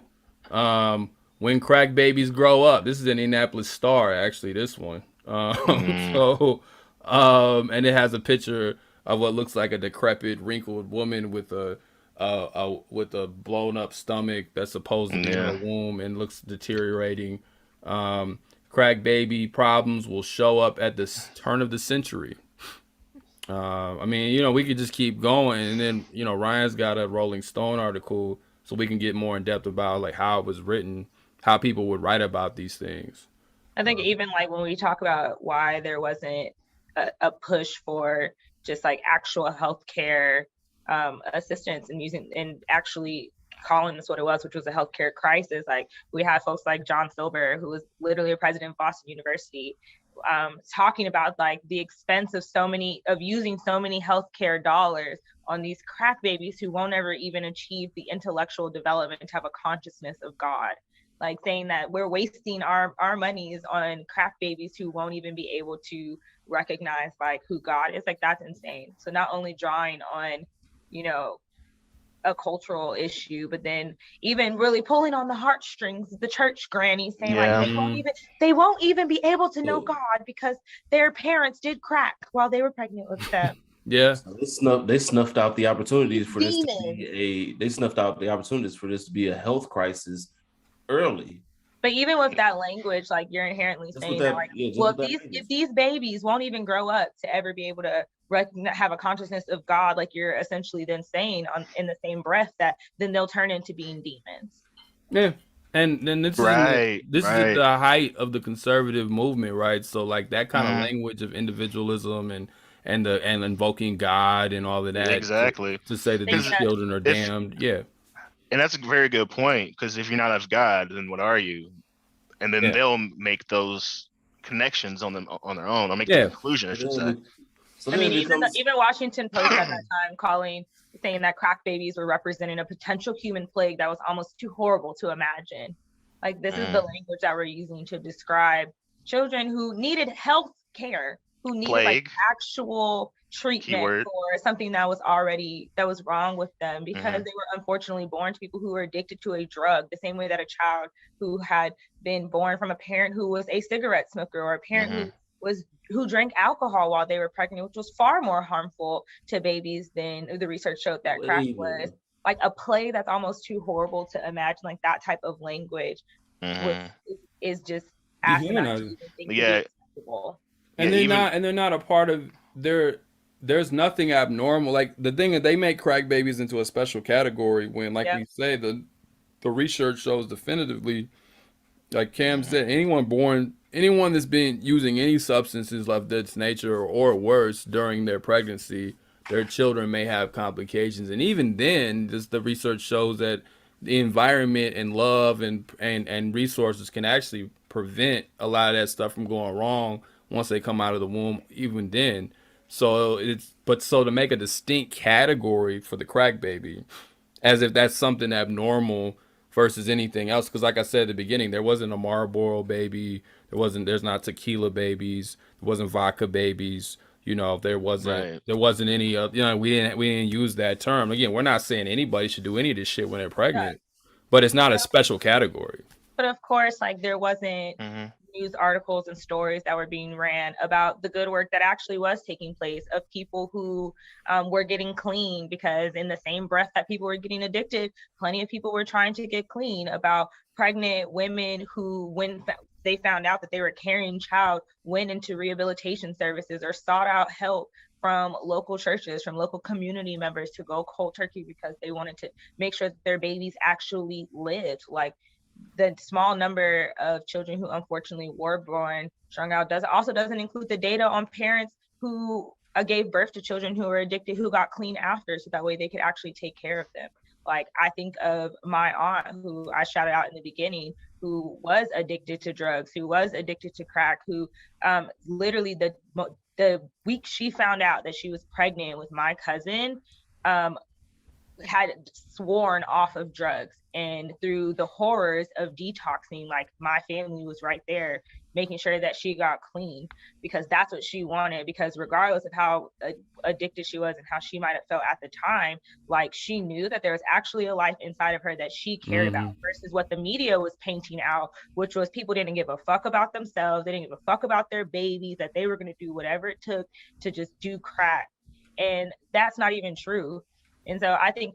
When crack babies grow up. This is an Indianapolis Star, actually, this one. And it has a picture of what looks like a decrepit, wrinkled woman with a blown up stomach that's supposedly in her womb and looks deteriorating. Crack baby problems will show up at the turn of the century. I mean, you know, we could just keep going, and then, you know, Ryan's got a Rolling Stone article, so we can get more in depth about like how it was written, how people would write about these things. I think even like when we talk about why there wasn't a push for just like actual healthcare assistance and actually calling this what it was, which was a healthcare crisis. Like, we had folks like John Silber, who was literally a president of Boston University, talking about like the expense of using so many healthcare dollars on these crack babies who won't ever even achieve the intellectual development to have a consciousness of God. Like, saying that we're wasting our monies on crack babies who won't even be able to recognize like who God is. Like, that's insane. So not only drawing on, you know, a cultural issue, but then even really pulling on the heartstrings of the church grannies, saying like they won't even be able to know God because their parents did crack while they were pregnant with them. Yeah, so they snuffed out the opportunities for this to be a health crisis early. But even with that language, like, you're inherently saying that, like, well, if these babies won't even grow up to ever be able to have a consciousness of God, like, you're essentially then saying in the same breath that then they'll turn into being demons. Yeah, And then this Right, is at right. the height of the conservative movement, right? So like that kind of language of individualism and invoking God and all of that Exactly. to say that these Because children are if damned. Yeah. and that's a very good point. Because if you're not of God, then what are you? And then Yeah. they'll make those connections on their own, or make the Yeah. conclusion, I should say. So I then mean, it becomes even Washington Post at that time saying that crack babies were representing a potential human plague that was almost too horrible to imagine. Like, this is the language that we're using to describe children who needed health care, who needed like Plague. actual treatment Keyword. for something that was wrong with them, because they were unfortunately born to people who were addicted to a drug, the same way that a child who had been born from a parent who was a cigarette smoker, or a parent who drank alcohol while they were pregnant, which was far more harmful to babies than the research showed that crack was. Like a plague that's almost too horrible to imagine. Like that type of language is just asinine to even think to be acceptable. And they're not a part of there's nothing abnormal. Like the thing that they make crack babies into a special category when, like we say, the research shows definitively, like Cam said, anyone that's been using any substances of this nature or worse during their pregnancy, their children may have complications. And even then, just the research shows that the environment and love and resources can actually prevent a lot of that stuff from going wrong once they come out of the womb, even then. So so to make a distinct category for the crack baby, as if that's something abnormal versus anything else. Because like I said at the beginning, there wasn't a Marlboro baby. There's not tequila babies. There wasn't vodka babies. There wasn't any we didn't use that term. Again, we're not saying anybody should do any of this shit when they're pregnant, but it's not a special category. But of course, like there wasn't news articles and stories that were being ran about the good work that actually was taking place of people who were getting clean, because in the same breath that people were getting addicted, plenty of people were trying to get clean, about pregnant women who, when they found out that they were carrying child, went into rehabilitation services or sought out help from local churches, from local community members, to go cold turkey because they wanted to make sure that their babies actually lived. Like, the small number of children who unfortunately were born strung out doesn't include the data on parents who gave birth to children who were addicted, who got clean after, so that way they could actually take care of them. Like, I think of my aunt, who I shouted out in the beginning, who was addicted to drugs, who was addicted to crack, who literally the week she found out that she was pregnant with my cousin, had sworn off of drugs. And through the horrors of detoxing, like, my family was right there making sure that she got clean, because that's what she wanted. Because regardless of how addicted she was and how she might have felt at the time, like, she knew that there was actually a life inside of her that she cared about, versus what the media was painting out, which was people didn't give a fuck about themselves. They didn't give a fuck about their babies, that they were going to do whatever it took to just do crack. And that's not even true. And so I think,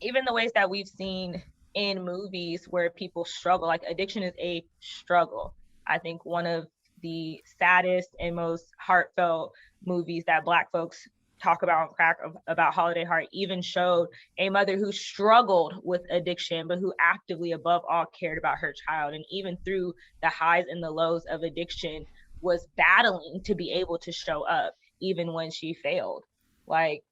even the ways that we've seen in movies where people struggle, like addiction is a struggle. I think one of the saddest and most heartfelt movies that Black folks talk about on crack, about Holiday Heart, even showed a mother who struggled with addiction, but who actively, above all, cared about her child. And even through the highs and the lows of addiction, was battling to be able to show up, even when she failed. Like,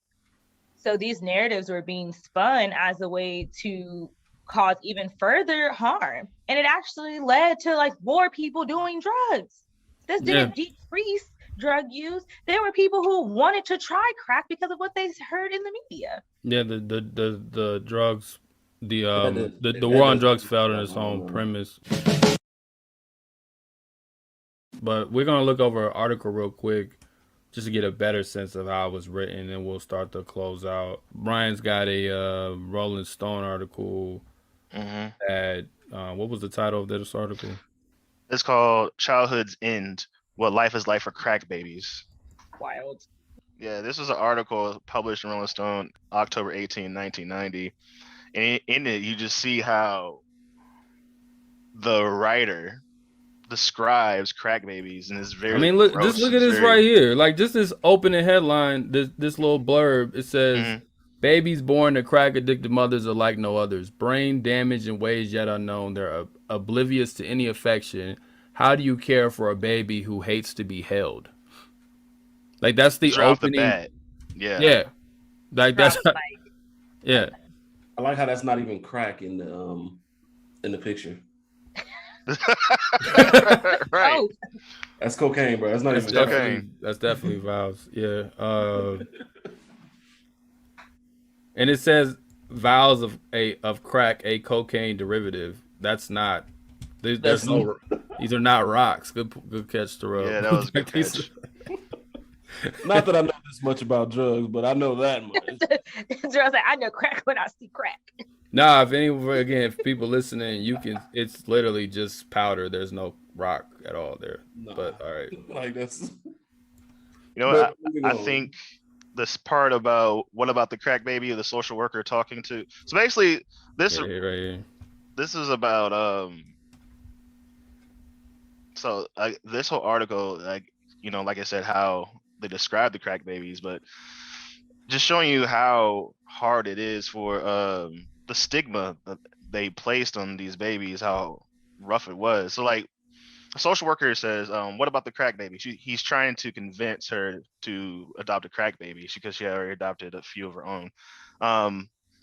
so these narratives were being spun as a way to cause even further harm. And it actually led to, like, more people doing drugs. This didn't decrease drug use. There were people who wanted to try crack because of what they heard in the media. Yeah, the drugs, the war on drugs failed in its own premise. But we're gonna look over an article real quick, just to get a better sense of how it was written, and we'll start to close out. Brian's got a Rolling Stone article. What was the title of this article? It's called "Childhood's End: What Life is Like for Crack Babies." Wild. Yeah, this was an article published in Rolling Stone October 18, 1990. And in it, you just see how the writer describes crack babies, and it's very look, gross. just look at this right here. Like, just this opening headline, this little blurb. It says, Babies born to crack-addicted mothers are like no others. Brain damaged in ways yet unknown. They're oblivious to any affection. How do you care for a baby who hates to be held? Like, that's the Straight off the opening. bat. Yeah. Yeah. Like, that's yeah. I like how that's not even crack in the picture. Right. Oh, That's cocaine, bro. That's not even cocaine. That's definitely vows. Yeah. And it says vials of crack, a cocaine derivative. That's not. There's no. These are not rocks. Good catch, Terrell. Yeah, that was a good catch. Not that I know this much about drugs, but I know that much. Gerald said, "I know crack when I see crack." Nah, if people listening, you can. It's literally just powder. There's no rock at all there. Nah. But all right. Like that's. You know what? I think this part about what about the crack baby or the social worker talking to. So basically, this right here. This is about So this whole article, like I said, how they describe the crack babies, but just showing you how hard it is for the stigma that they placed on these babies, how rough it was. So like a social worker says, what about the crack baby? He's trying to convince her to adopt a crack baby because she had already adopted a few of her own.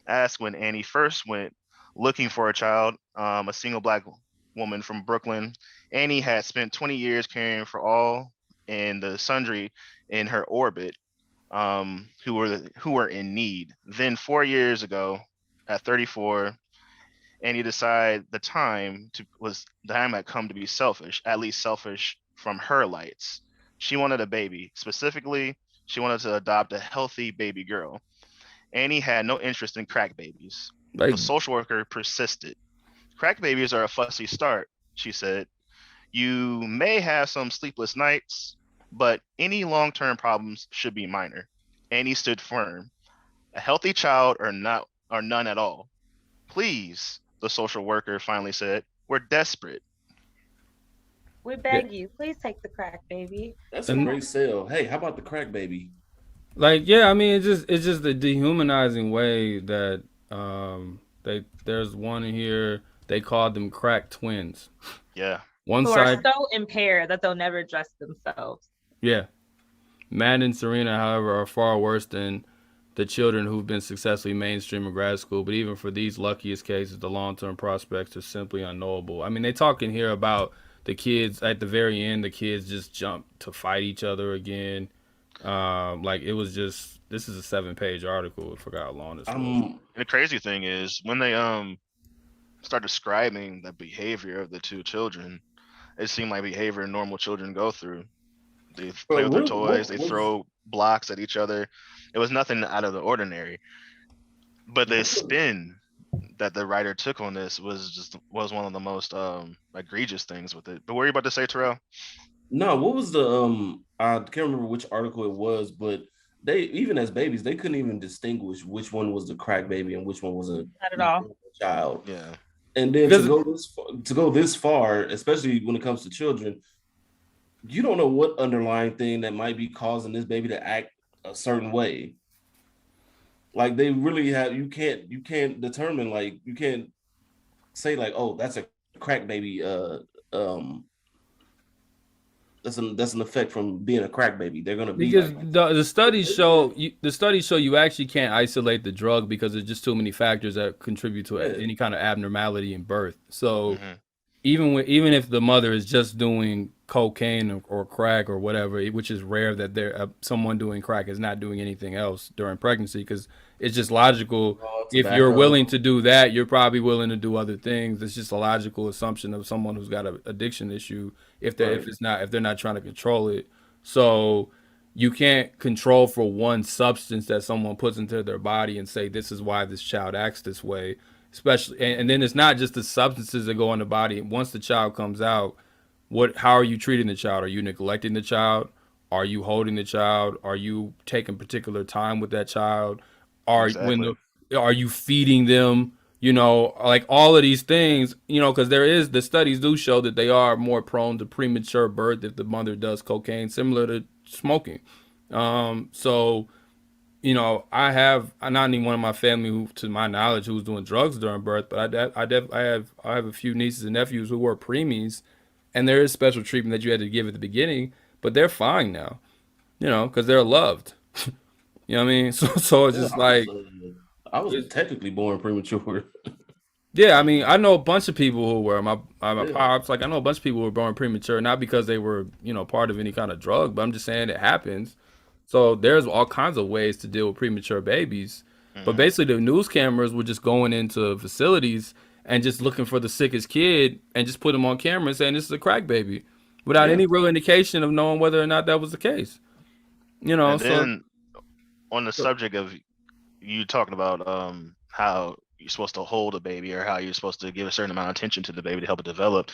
Asked when Annie first went looking for a child, a single Black woman from Brooklyn. Annie had spent 20 years caring for all and the sundry in her orbit who were in need. Then 4 years ago, at 34, Annie decided the time had come to be selfish, at least selfish from her lights. She wanted a baby. Specifically, she wanted to adopt a healthy baby girl. Annie had no interest in crack babies. The social worker persisted. Crack babies are a fussy start, she said. You may have some sleepless nights, but any long-term problems should be minor. Annie stood firm. A healthy child or none at all. Please, the social worker finally said, we're desperate. We beg you, please take the crack baby. That's a great sale. Hey, how about the crack baby? Like, yeah, I mean, it's just the dehumanizing way that there's one here. They called them crack twins. Yeah. Who are so impaired that they'll never address themselves. Yeah. Matt and Serena, however, are far worse than the children who've been successfully mainstream in grad school. But even for these luckiest cases, the long-term prospects are simply unknowable. I mean, they talking here about the kids at the very end. The kids just jumped to fight each other again. Like it was just. This is a 7-page article. I forgot how long this was. And the crazy thing is when they start describing the behavior of the two children, it seemed like behavior normal children go through. They play with their toys. They throw blocks at each other. It was nothing out of the ordinary. But the spin that the writer took on this was one of the most egregious things with it. But what were you about to say, Terrell? No, what was the I can't remember which article it was, but they, even as babies, they couldn't even distinguish which one was the crack baby and which one was a not at all child. Yeah. And then to go this far, especially when it comes to children, you don't know what underlying thing that might be causing this baby to act a certain way. Like they really have, you can't determine, like you can't say like, oh, that's a crack baby. That's an effect from being a crack baby. They're gonna be because like the studies show you actually can't isolate the drug because there's just too many factors that contribute to any kind of abnormality in birth. So even if the mother is just doing cocaine or crack or whatever, which is rare that someone doing crack is not doing anything else during pregnancy, because it's just logical. If you're willing to do that, you're probably willing to do other things. It's just a logical assumption of someone who's got an addiction issue if they're not trying to control it. So you can't control for one substance that someone puts into their body and say this is why this child acts this way. Especially, and then it's not just the substances that go in the body. Once the child comes out, how are you treating the child? Are you neglecting the child? Are you holding the child? Are you taking particular time with that child? Are you feeding them? You know, like all of these things, you know, because the studies do show that they are more prone to premature birth if the mother does cocaine, similar to smoking. So, you know, I have not anyone in my family who, to my knowledge, who was doing drugs during birth, but I have a few nieces and nephews who were preemies, and there is special treatment that you had to give at the beginning, but they're fine now, you know, because they're loved. You know what I mean? So it's just like I was technically born premature. Yeah, I mean, I know a bunch of people who were my pops. Like, I know a bunch of people who were born premature, not because they were, you know, part of any kind of drug, but I'm just saying it happens. So there's all kinds of ways to deal with premature babies. But basically, the news cameras were just going into facilities and just looking for the sickest kid and just put them on camera and saying this is a crack baby, without any real indication of knowing whether or not that was the case. You know. And then on the subject of you talking about how you're supposed to hold a baby or how you're supposed to give a certain amount of attention to the baby to help it develop.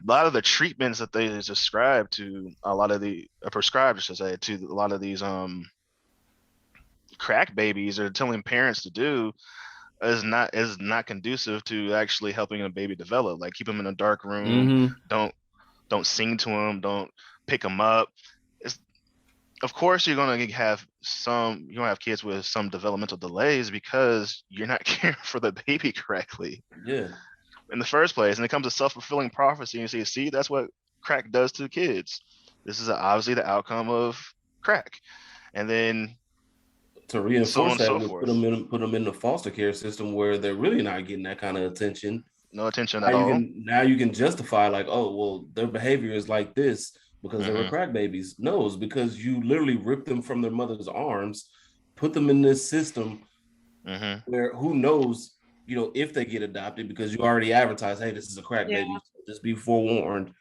A lot of the treatments that they prescribe to a lot of the prescribed, I should say, to a lot of these crack babies are telling parents to do is not conducive to actually helping a baby develop. Like, keep them in a dark room, don't sing to them, don't pick them up. Of course, you're gonna have kids with some developmental delays because you're not caring for the baby correctly. Yeah. In the first place, and it comes to self-fulfilling prophecy. And you see, that's what crack does to kids. This is obviously the outcome of crack. And then to reinforce that, put them in the foster care system where they're really not getting that kind of attention. No attention at all. Now you can justify, like, oh, well, their behavior is like this because they were crack babies. No, it's because you literally ripped them from their mother's arms, put them in this system where who knows, you know, if they get adopted, because you already advertised, hey, this is a crack baby. So just be forewarned.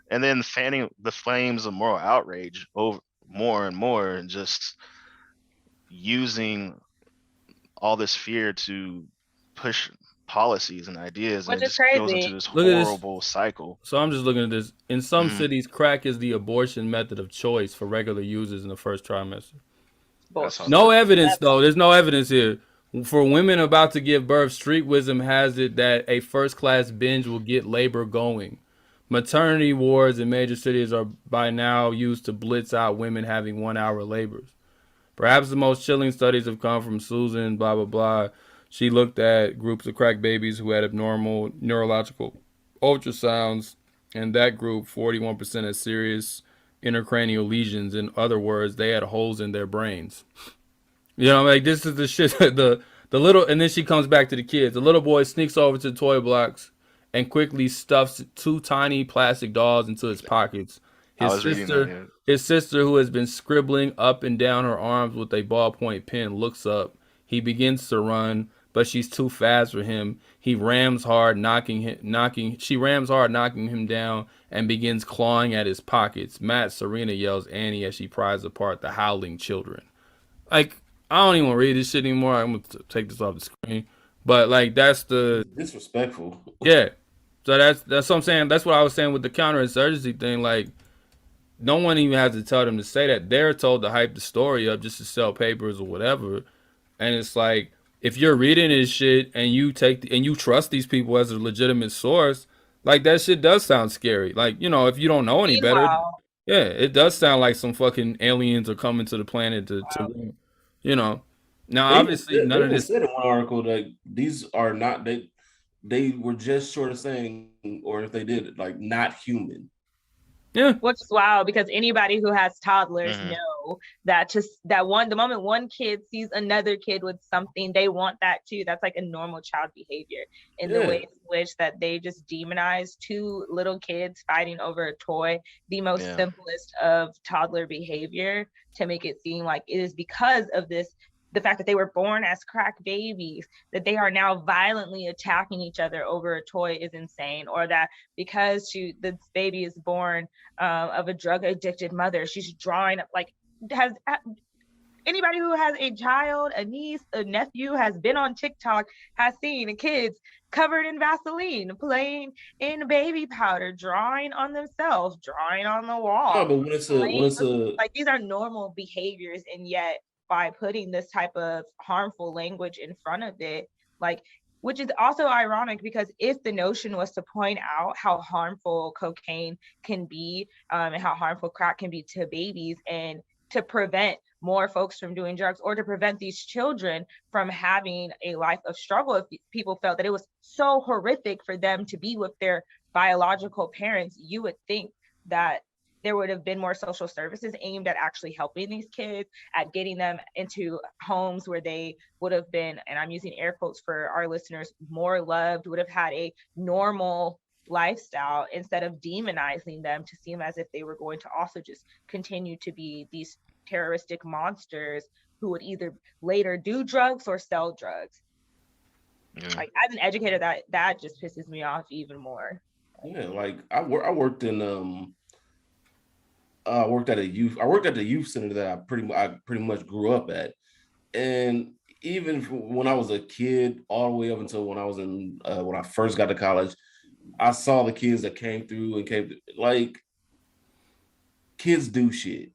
And then fanning the flames of moral outrage over more and more, and just using all this fear to push policies and ideas, which and it is just crazy. goes into this horrible cycle. So I'm just looking at this. In some cities, crack is the abortion method of choice for regular users in the first trimester. No evidence, though. There's no evidence here. For women about to give birth, street wisdom has it that a first-class binge will get labor going. Maternity wards in major cities are by now used to blitz out women having 1-hour labors. Perhaps the most chilling studies have come from Susan, blah, blah, blah. She looked at groups of crack babies who had abnormal neurological ultrasounds, and that group, 41% had serious intracranial lesions. In other words, they had holes in their brains. You know, like, this is the shit. The little, and then she comes back to the kids. The little boy sneaks over to the toy blocks and quickly stuffs 2 tiny plastic dolls into his pockets. His sister, who has been scribbling up and down her arms with a ballpoint pen, looks up. He begins to run, but she's too fast for him. She rams hard, knocking him down, and begins clawing at his pockets. Matt, Serena yells Annie as she pries apart the howling children. Like, I don't even want to read this shit anymore. I'm going to take this off the screen. But, like, that's the... disrespectful. Yeah. So that's what I'm saying. That's what I was saying with the counter-insurgency thing. Like, no one even has to tell them to say that. They're told to hype the story up just to sell papers or whatever. And it's like, if you're reading this shit and you trust these people as a legitimate source, like, that shit does sound scary. Like, you know, if you don't know any better, yeah, it does sound like some fucking aliens are coming to the planet to you know. Now, obviously, none of this. Said in one article that these are not, they were just sort of saying, or if they did it, like, not human. Yeah. Which is wild, because anybody who has toddlers know that the moment one kid sees another kid with something, they want that too. That's like a normal child behavior. In the ways in which that they just demonize 2 little kids fighting over a toy, the most simplest of toddler behavior, to make it seem like it is because of this, the fact that they were born as crack babies, that they are now violently attacking each other over a toy is insane. Or that because this baby is born of a drug addicted mother, she's drawing up, like, anybody who has a child, a niece, a nephew, has been on TikTok, has seen kids covered in Vaseline, playing in baby powder, drawing on themselves, drawing on the wall. No, but when it's like, these are normal behaviors, and yet by putting this type of harmful language in front of it, like, which is also ironic, because if the notion was to point out how harmful cocaine can be, and how harmful crack can be to babies, and to prevent more folks from doing drugs, or to prevent these children from having a life of struggle. If people felt that it was so horrific for them to be with their biological parents, you would think that there would have been more social services aimed at actually helping these kids, at getting them into homes where they would have been, and I'm using air quotes for our listeners, more loved, would have had a normal lifestyle, instead of demonizing them to seem as if they were going to also just continue to be these terroristic monsters who would either later do drugs or sell drugs. Like, as an educator, that just pisses me off even more. Yeah, like I worked at the youth center that I pretty much grew up at, and even when I was a kid, all the way up until when I was when I first got to college, I saw the kids that came through like, kids do shit.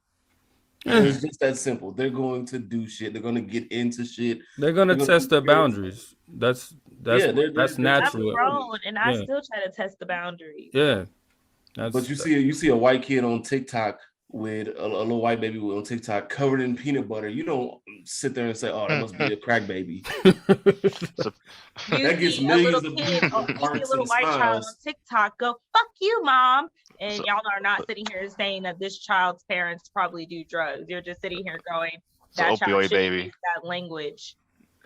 It's just that simple. They're going to do shit. They're going to get into shit. They're going to test their boundaries. That's natural. I'm grown, and I still try to test the boundaries. Yeah. But you see a white kid on TikTok with a little white baby on TikTok covered in peanut butter. You don't sit there and say, "Oh, that must be a crack baby." That gets millions of views. You see a little white child on TikTok go, "Fuck you, mom," and y'all are not sitting here saying that this child's parents probably do drugs. You're just sitting here going, "That child should use that language."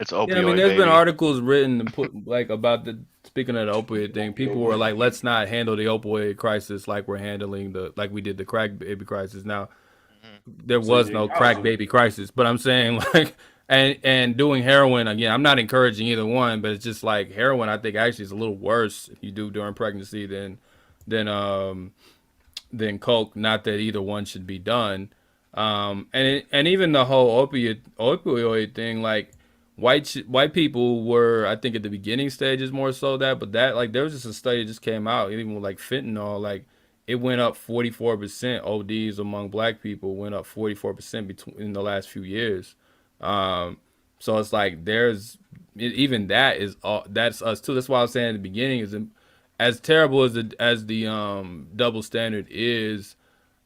It's opioid. Yeah, I mean, there's been articles written and put like about speaking of the opioid thing. People were like, "Let's not handle the opioid crisis like we're handling like we did the crack baby crisis." Now, there was no crack baby crisis, but I'm saying like, and doing heroin again. I'm not encouraging either one, but it's just like heroin. I think actually is a little worse if you do during pregnancy than coke. Not that either one should be done. And even the whole opioid thing, like. White people were, I think, at the beginning stages more so but that, like, there was just a study that just came out, even with like fentanyl, like it went up 44%. ODs among black people went up 44% in the last few years. So it's like even that is that's us too. That's why I was saying at the beginning is as terrible as the double standard is.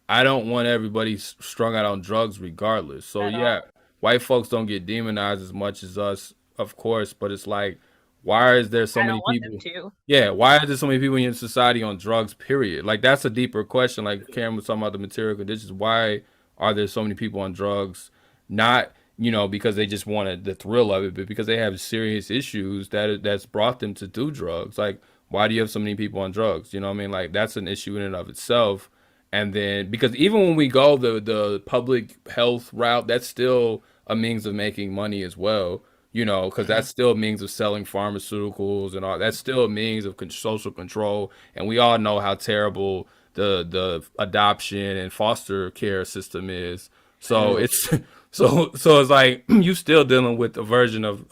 I don't want everybody strung out on drugs regardless. So yeah. White folks don't get demonized as much as us, of course, but it's like, why is there so many people? Yeah, why are there so many people in society on drugs, period? Like, that's a deeper question. Like Karen was talking about the material conditions. Why are there so many people on drugs? Not, because they just wanted the thrill of it, but because they have serious issues that's brought them to do drugs. Like, why do you have so many people on drugs? You know what I mean? Like, that's an issue in and of itself. And then, because even when we go the public health route, that's still a means of making money as well, because that's still a means of selling pharmaceuticals and all. That's still a means of social control. And we all know how terrible the adoption and foster care system is. So it's so it's like you still dealing with a version of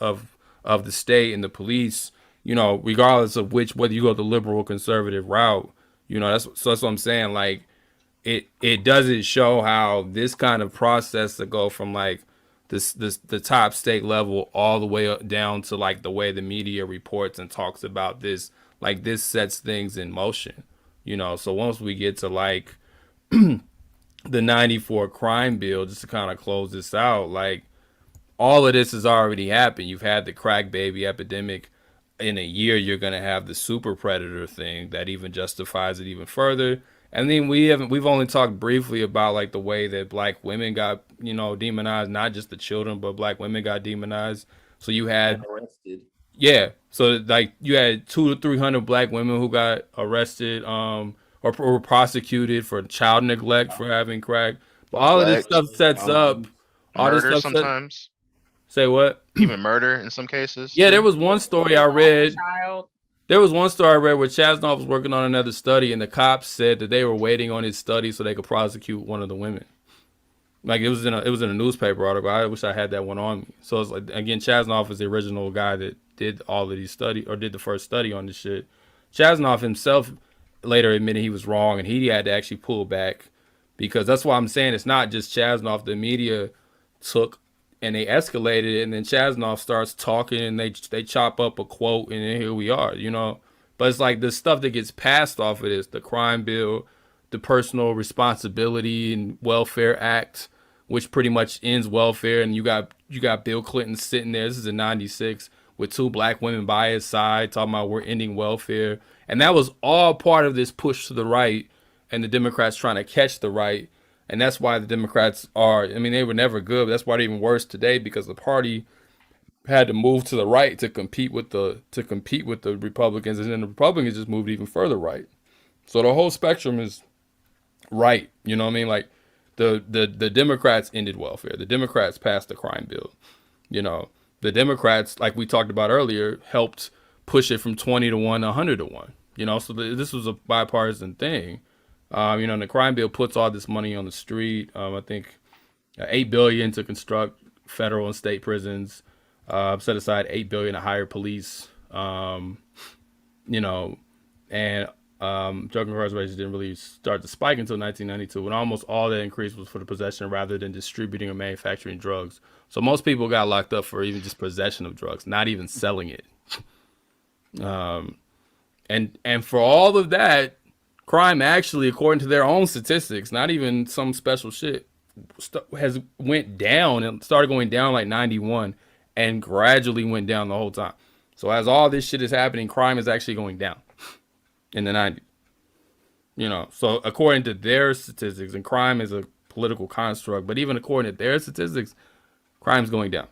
the state and the police, regardless of whether you go the liberal or conservative route. That's what I'm saying. Like, it doesn't show how this kind of process to go from like the top state level all the way up down to like the way the media reports and talks about this, like this sets things in motion, So once we get to like the 94 crime bill, just to kind of close this out, like all of this has already happened. You've had the crack baby epidemic. In a year, you're going to have the super predator thing that even justifies it even further. And then we've only talked briefly about like the way that black women got, demonized, not just the children, but black women got demonized. So you had arrested. Yeah. So like you had 200 to 300 black women who got arrested, or were prosecuted for child neglect for having crack. But all of this stuff sets up all this stuff sometimes. Say what? Even murder in some cases. Yeah, there was one story I read. There was one story I read where Chasnoff was working on another study, and the cops said that they were waiting on his study so they could prosecute one of the women. Like it was in a newspaper article. I wish I had that one on me. So it's like, again, Chasnoff is the original guy that did all of these did the first study on this shit. Chasnoff himself later admitted he was wrong, and he had to actually pull back, because that's why I'm saying it's not just Chasnoff. The media took and they escalated it, and then Chasnoff starts talking, and they chop up a quote, and then here we are, But it's like the stuff that gets passed off of this, the crime bill, the personal responsibility and welfare act, which pretty much ends welfare. And you got Bill Clinton sitting there. This is in '96 with 2 black women by his side talking about we're ending welfare. And that was all part of this push to the right and the Democrats trying to catch the right. And that's why the Democrats they were never good, but that's why they're even worse today, because the party had to move to the right to compete with the Republicans, and then the Republicans just moved even further right. So the whole spectrum is right. You know what I mean? Like the Democrats ended welfare. The Democrats passed the crime bill. You know, the Democrats, like we talked about earlier, helped push it from 20 to 1 to 100 to 1. You know, so this was a bipartisan thing. You know, and the crime bill puts all this money on the street. I think $8 billion to construct federal and state prisons. Set aside $8 billion to hire police. You know, and drug incarceration didn't really start to spike until 1992, when almost all that increase was for the possession rather than distributing or manufacturing drugs. So most people got locked up for even just possession of drugs, not even selling it. And for all of that, crime actually, according to their own statistics, not even some special shit, has went down and started going down like 91 and gradually went down the whole time. So as all this shit is happening, crime is actually going down in the 90s. You know, so according to their statistics, and crime is a political construct, but even according to their statistics, crime's going down.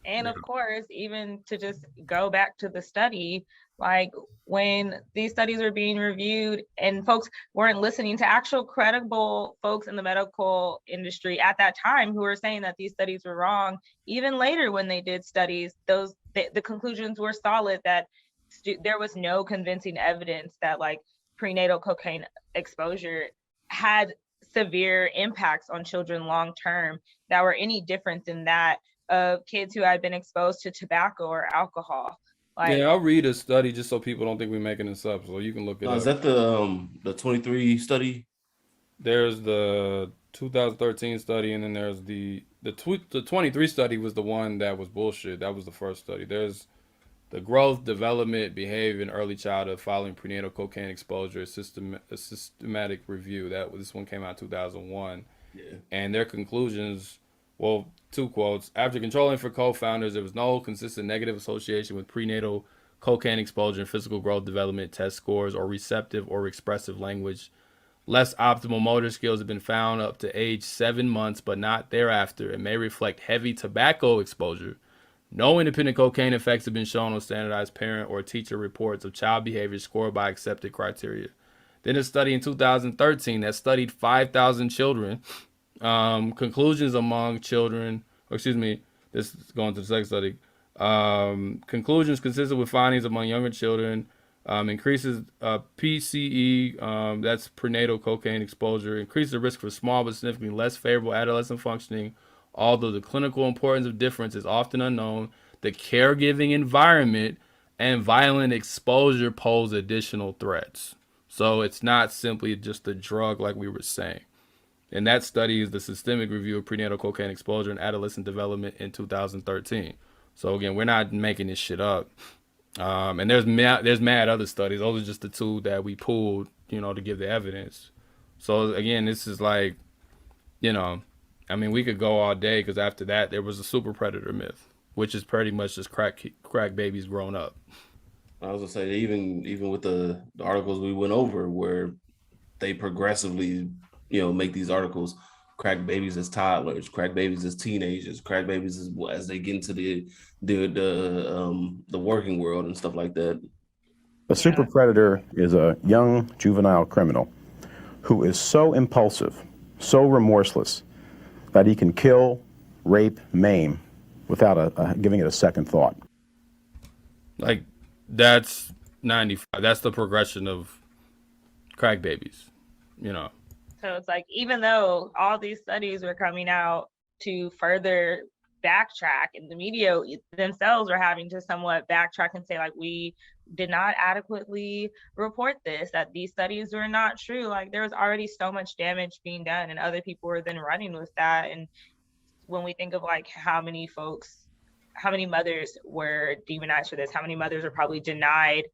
And of course, even to just go back to the study, like when these studies were being reviewed and folks weren't listening to actual credible folks in the medical industry at that time who were saying that these studies were wrong, even later when they did studies, the conclusions were solid that there was no convincing evidence that like prenatal cocaine exposure had severe impacts on children long term that were any different than that of kids who had been exposed to tobacco or alcohol. Like, yeah, I'll read a study just so people don't think we're making this up, so you can look it up. Is that the 23 study? There's the 2013 study, and then there's the 23 study was the one that was bullshit. That was the first study. There's the growth, development, behavior in early childhood following prenatal cocaine exposure, a systematic review. This one came out in 2001. Yeah. And their conclusions, well, 2 quotes. After controlling for co-founders, there was no consistent negative association with prenatal cocaine exposure and physical growth development test scores or receptive or expressive language. Less optimal motor skills have been found up to age 7 months, but not thereafter. It may reflect heavy tobacco exposure. No independent cocaine effects have been shown on standardized parent or teacher reports of child behavior scored by accepted criteria. Then a study in 2013 that studied 5,000 children. Conclusions among children, this is going to the second study. Conclusions consistent with findings among younger children. Increases PCE, that's prenatal cocaine exposure, increases the risk for small but significantly less favorable adolescent functioning. Although the clinical importance of difference is often unknown, the caregiving environment and violent exposure pose additional threats. So it's not simply just the drug like we were saying. And that study is the Systemic Review of Prenatal Cocaine Exposure and Adolescent Development in 2013. So again, we're not making this shit up. And there's mad other studies. Those are just the 2 that we pulled, to give the evidence. So again, this is like, we could go all day, because after that there was a super predator myth, which is pretty much just crack babies grown up. I was gonna say, even with the articles we went over, where they progressively, make these articles, crack babies as toddlers, crack babies as teenagers, crack babies as they get into the working world and stuff like that. A super predator is a young juvenile criminal who is so impulsive, so remorseless, that he can kill, rape, maim without giving it a second thought. Like, that's 95. That's the progression of crack babies, So it's like, even though all these studies were coming out to further backtrack, and the media themselves were having to somewhat backtrack and say, like, we did not adequately report this, that these studies were not true. Like, there was already so much damage being done, and other people were then running with that. And when we think of like how many mothers were demonized for this, how many mothers are probably denied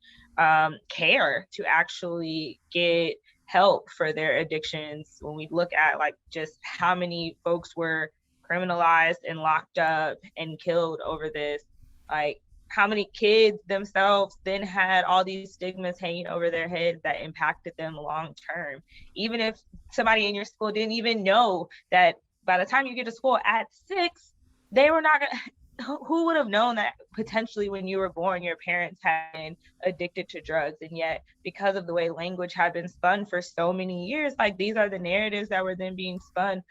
care to actually get help for their addictions. When we look at like just how many folks were criminalized and locked up and killed over this, like how many kids themselves then had all these stigmas hanging over their heads that impacted them long term. Even if somebody in your school didn't even know that by the time you get to school at 6, they were not gonna, who would have known that potentially when you were born, your parents had been addicted to drugs? And yet, because of the way language had been spun for so many years, like these are the narratives that were then being spun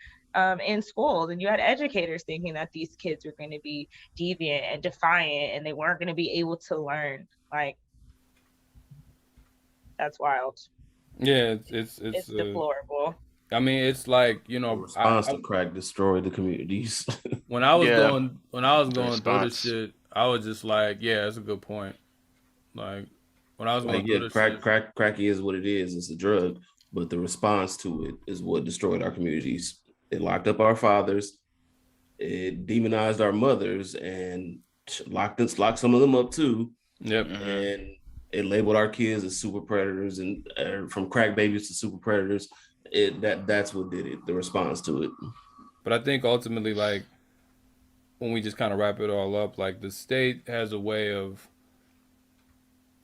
in schools. And you had educators thinking that these kids were going to be deviant and defiant and they weren't going to be able to learn. Like, that's wild. Yeah, it's deplorable. I mean, it's like, you know, response to crack destroyed the communities. when I was going through this shit, I was just like, yeah, that's a good point. Like when I was going through this crack is what it is. It's a drug, but the response to it is what destroyed our communities. It locked up our fathers. It demonized our mothers and locked some of them up too. Yep. And it labeled our kids as super predators, and from crack babies to super predators. That's what did it, the response to it. But I think ultimately, like, when we just kind of wrap it all up, like, the state has a way of,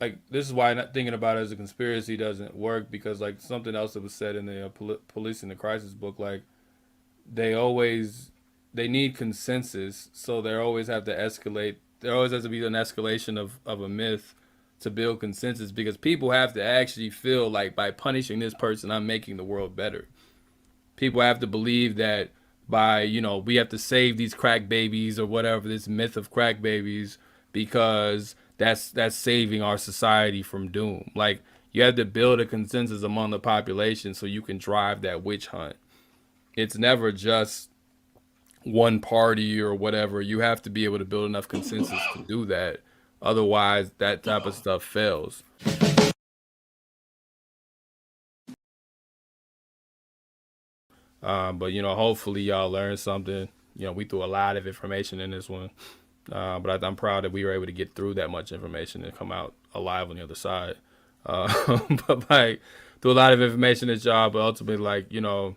like, this is why not thinking about it as a conspiracy doesn't work, because, like, something else that was said in the Policing the Crisis book, like, they need consensus, so they always have to escalate. There always has to be an escalation of a myth to build consensus, because people have to actually feel like by punishing this person, I'm making the world better. People have to believe that by, you know, we have to save these crack babies or whatever, this myth of crack babies, because that's saving our society from doom. Like, you have to build a consensus among the population so you can drive that witch hunt. It's never just one party or whatever. You have to be able to build enough consensus to do that. Otherwise, that type of stuff fails. But, you know, hopefully y'all learned something. You know, we threw a lot of information in this one. But I'm proud that we were able to get through that much information and come out alive on the other side. But, like, through a lot of information at y'all, but ultimately, like, you know,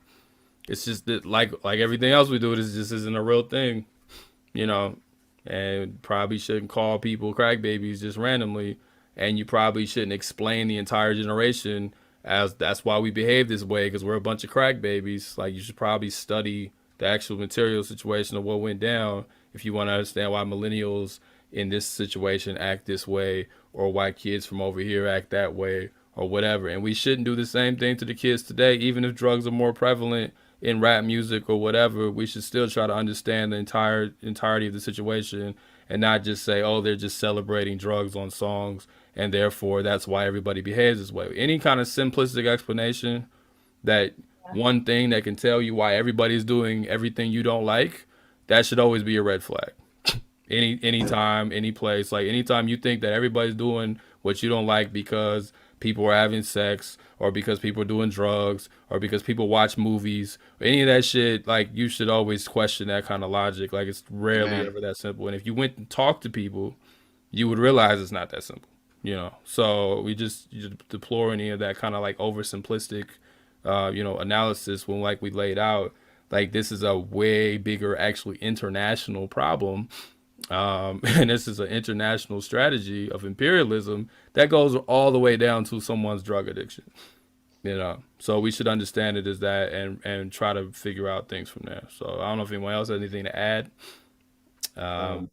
it's just that, like everything else we do, this just isn't a real thing, you know. And probably shouldn't call people crack babies just randomly. And you probably shouldn't explain the entire generation as that's why we behave this way, because we're a bunch of crack babies. Like, you should probably study the actual material situation of what went down if you want to understand why millennials in this situation act this way, or why kids from over here act that way, or whatever. And we shouldn't do the same thing to the kids today, even if drugs are more prevalent in rap music or whatever. We should still try to understand the entirety of the situation and not just say, oh, they're just celebrating drugs on songs and therefore that's why everybody behaves this way. Any kind of simplistic explanation, that one thing that can tell you why everybody's doing everything you don't like, that should always be a red flag. Anytime, any place, like anytime you think that everybody's doing what you don't like because people are having sex, or because people are doing drugs, or because people watch movies, or any of that shit, like, you should always question that kind of logic. Like, it's rarely ever that simple. And if you went and talked to people, you would realize it's not that simple, you know. So you just deplore any of that kind of like oversimplistic, you know, analysis, when, like we laid out, like, this is a way bigger, actually international problem. And this is an international strategy of imperialism that goes all the way down to someone's drug addiction, you know. So we should understand it as that, and try to figure out things from there. So I don't know if anyone else has anything to add. What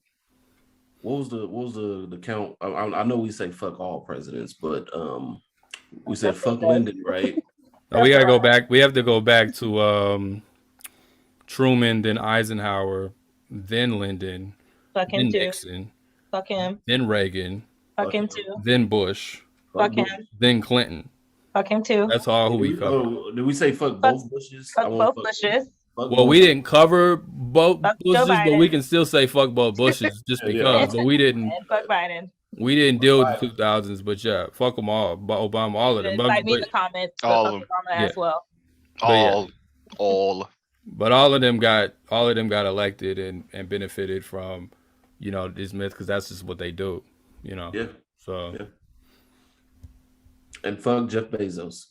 was the count? I know we say fuck all presidents, but we said fuck Lyndon, right? No, we gotta go back. We have to go back to Truman, then Eisenhower, then Lyndon. Fuck him then too. Nixon. Fuck him. Then Reagan. Fuck him too. Then Bush. Fuck him. Then Clinton. Fuck him too. That's all who we covered. Did we say fuck both Bushes? Fuck both Bushes. Well, we didn't cover both Bushes, but we can still say fuck both Bushes just because. But we didn't. And fuck Biden. We didn't deal with the 2000s, but yeah, fuck them all. Obama, all of them. Like me in the comments. All of them. Obama as well. All. But all of them got elected and benefited from, you know, this myth, because that's just what they do, you know. Yeah. So. Yeah. And fuck Jeff Bezos.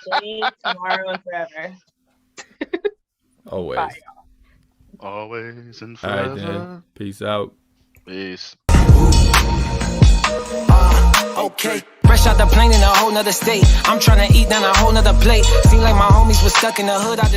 Today, tomorrow, and forever. Always. Bye. Always and All right, forever. then. Peace out. Peace. Okay. Fresh out the plane in a whole nother state. I'm tryna eat down a whole nother plate. Seem like my homies was stuck in the hood. I just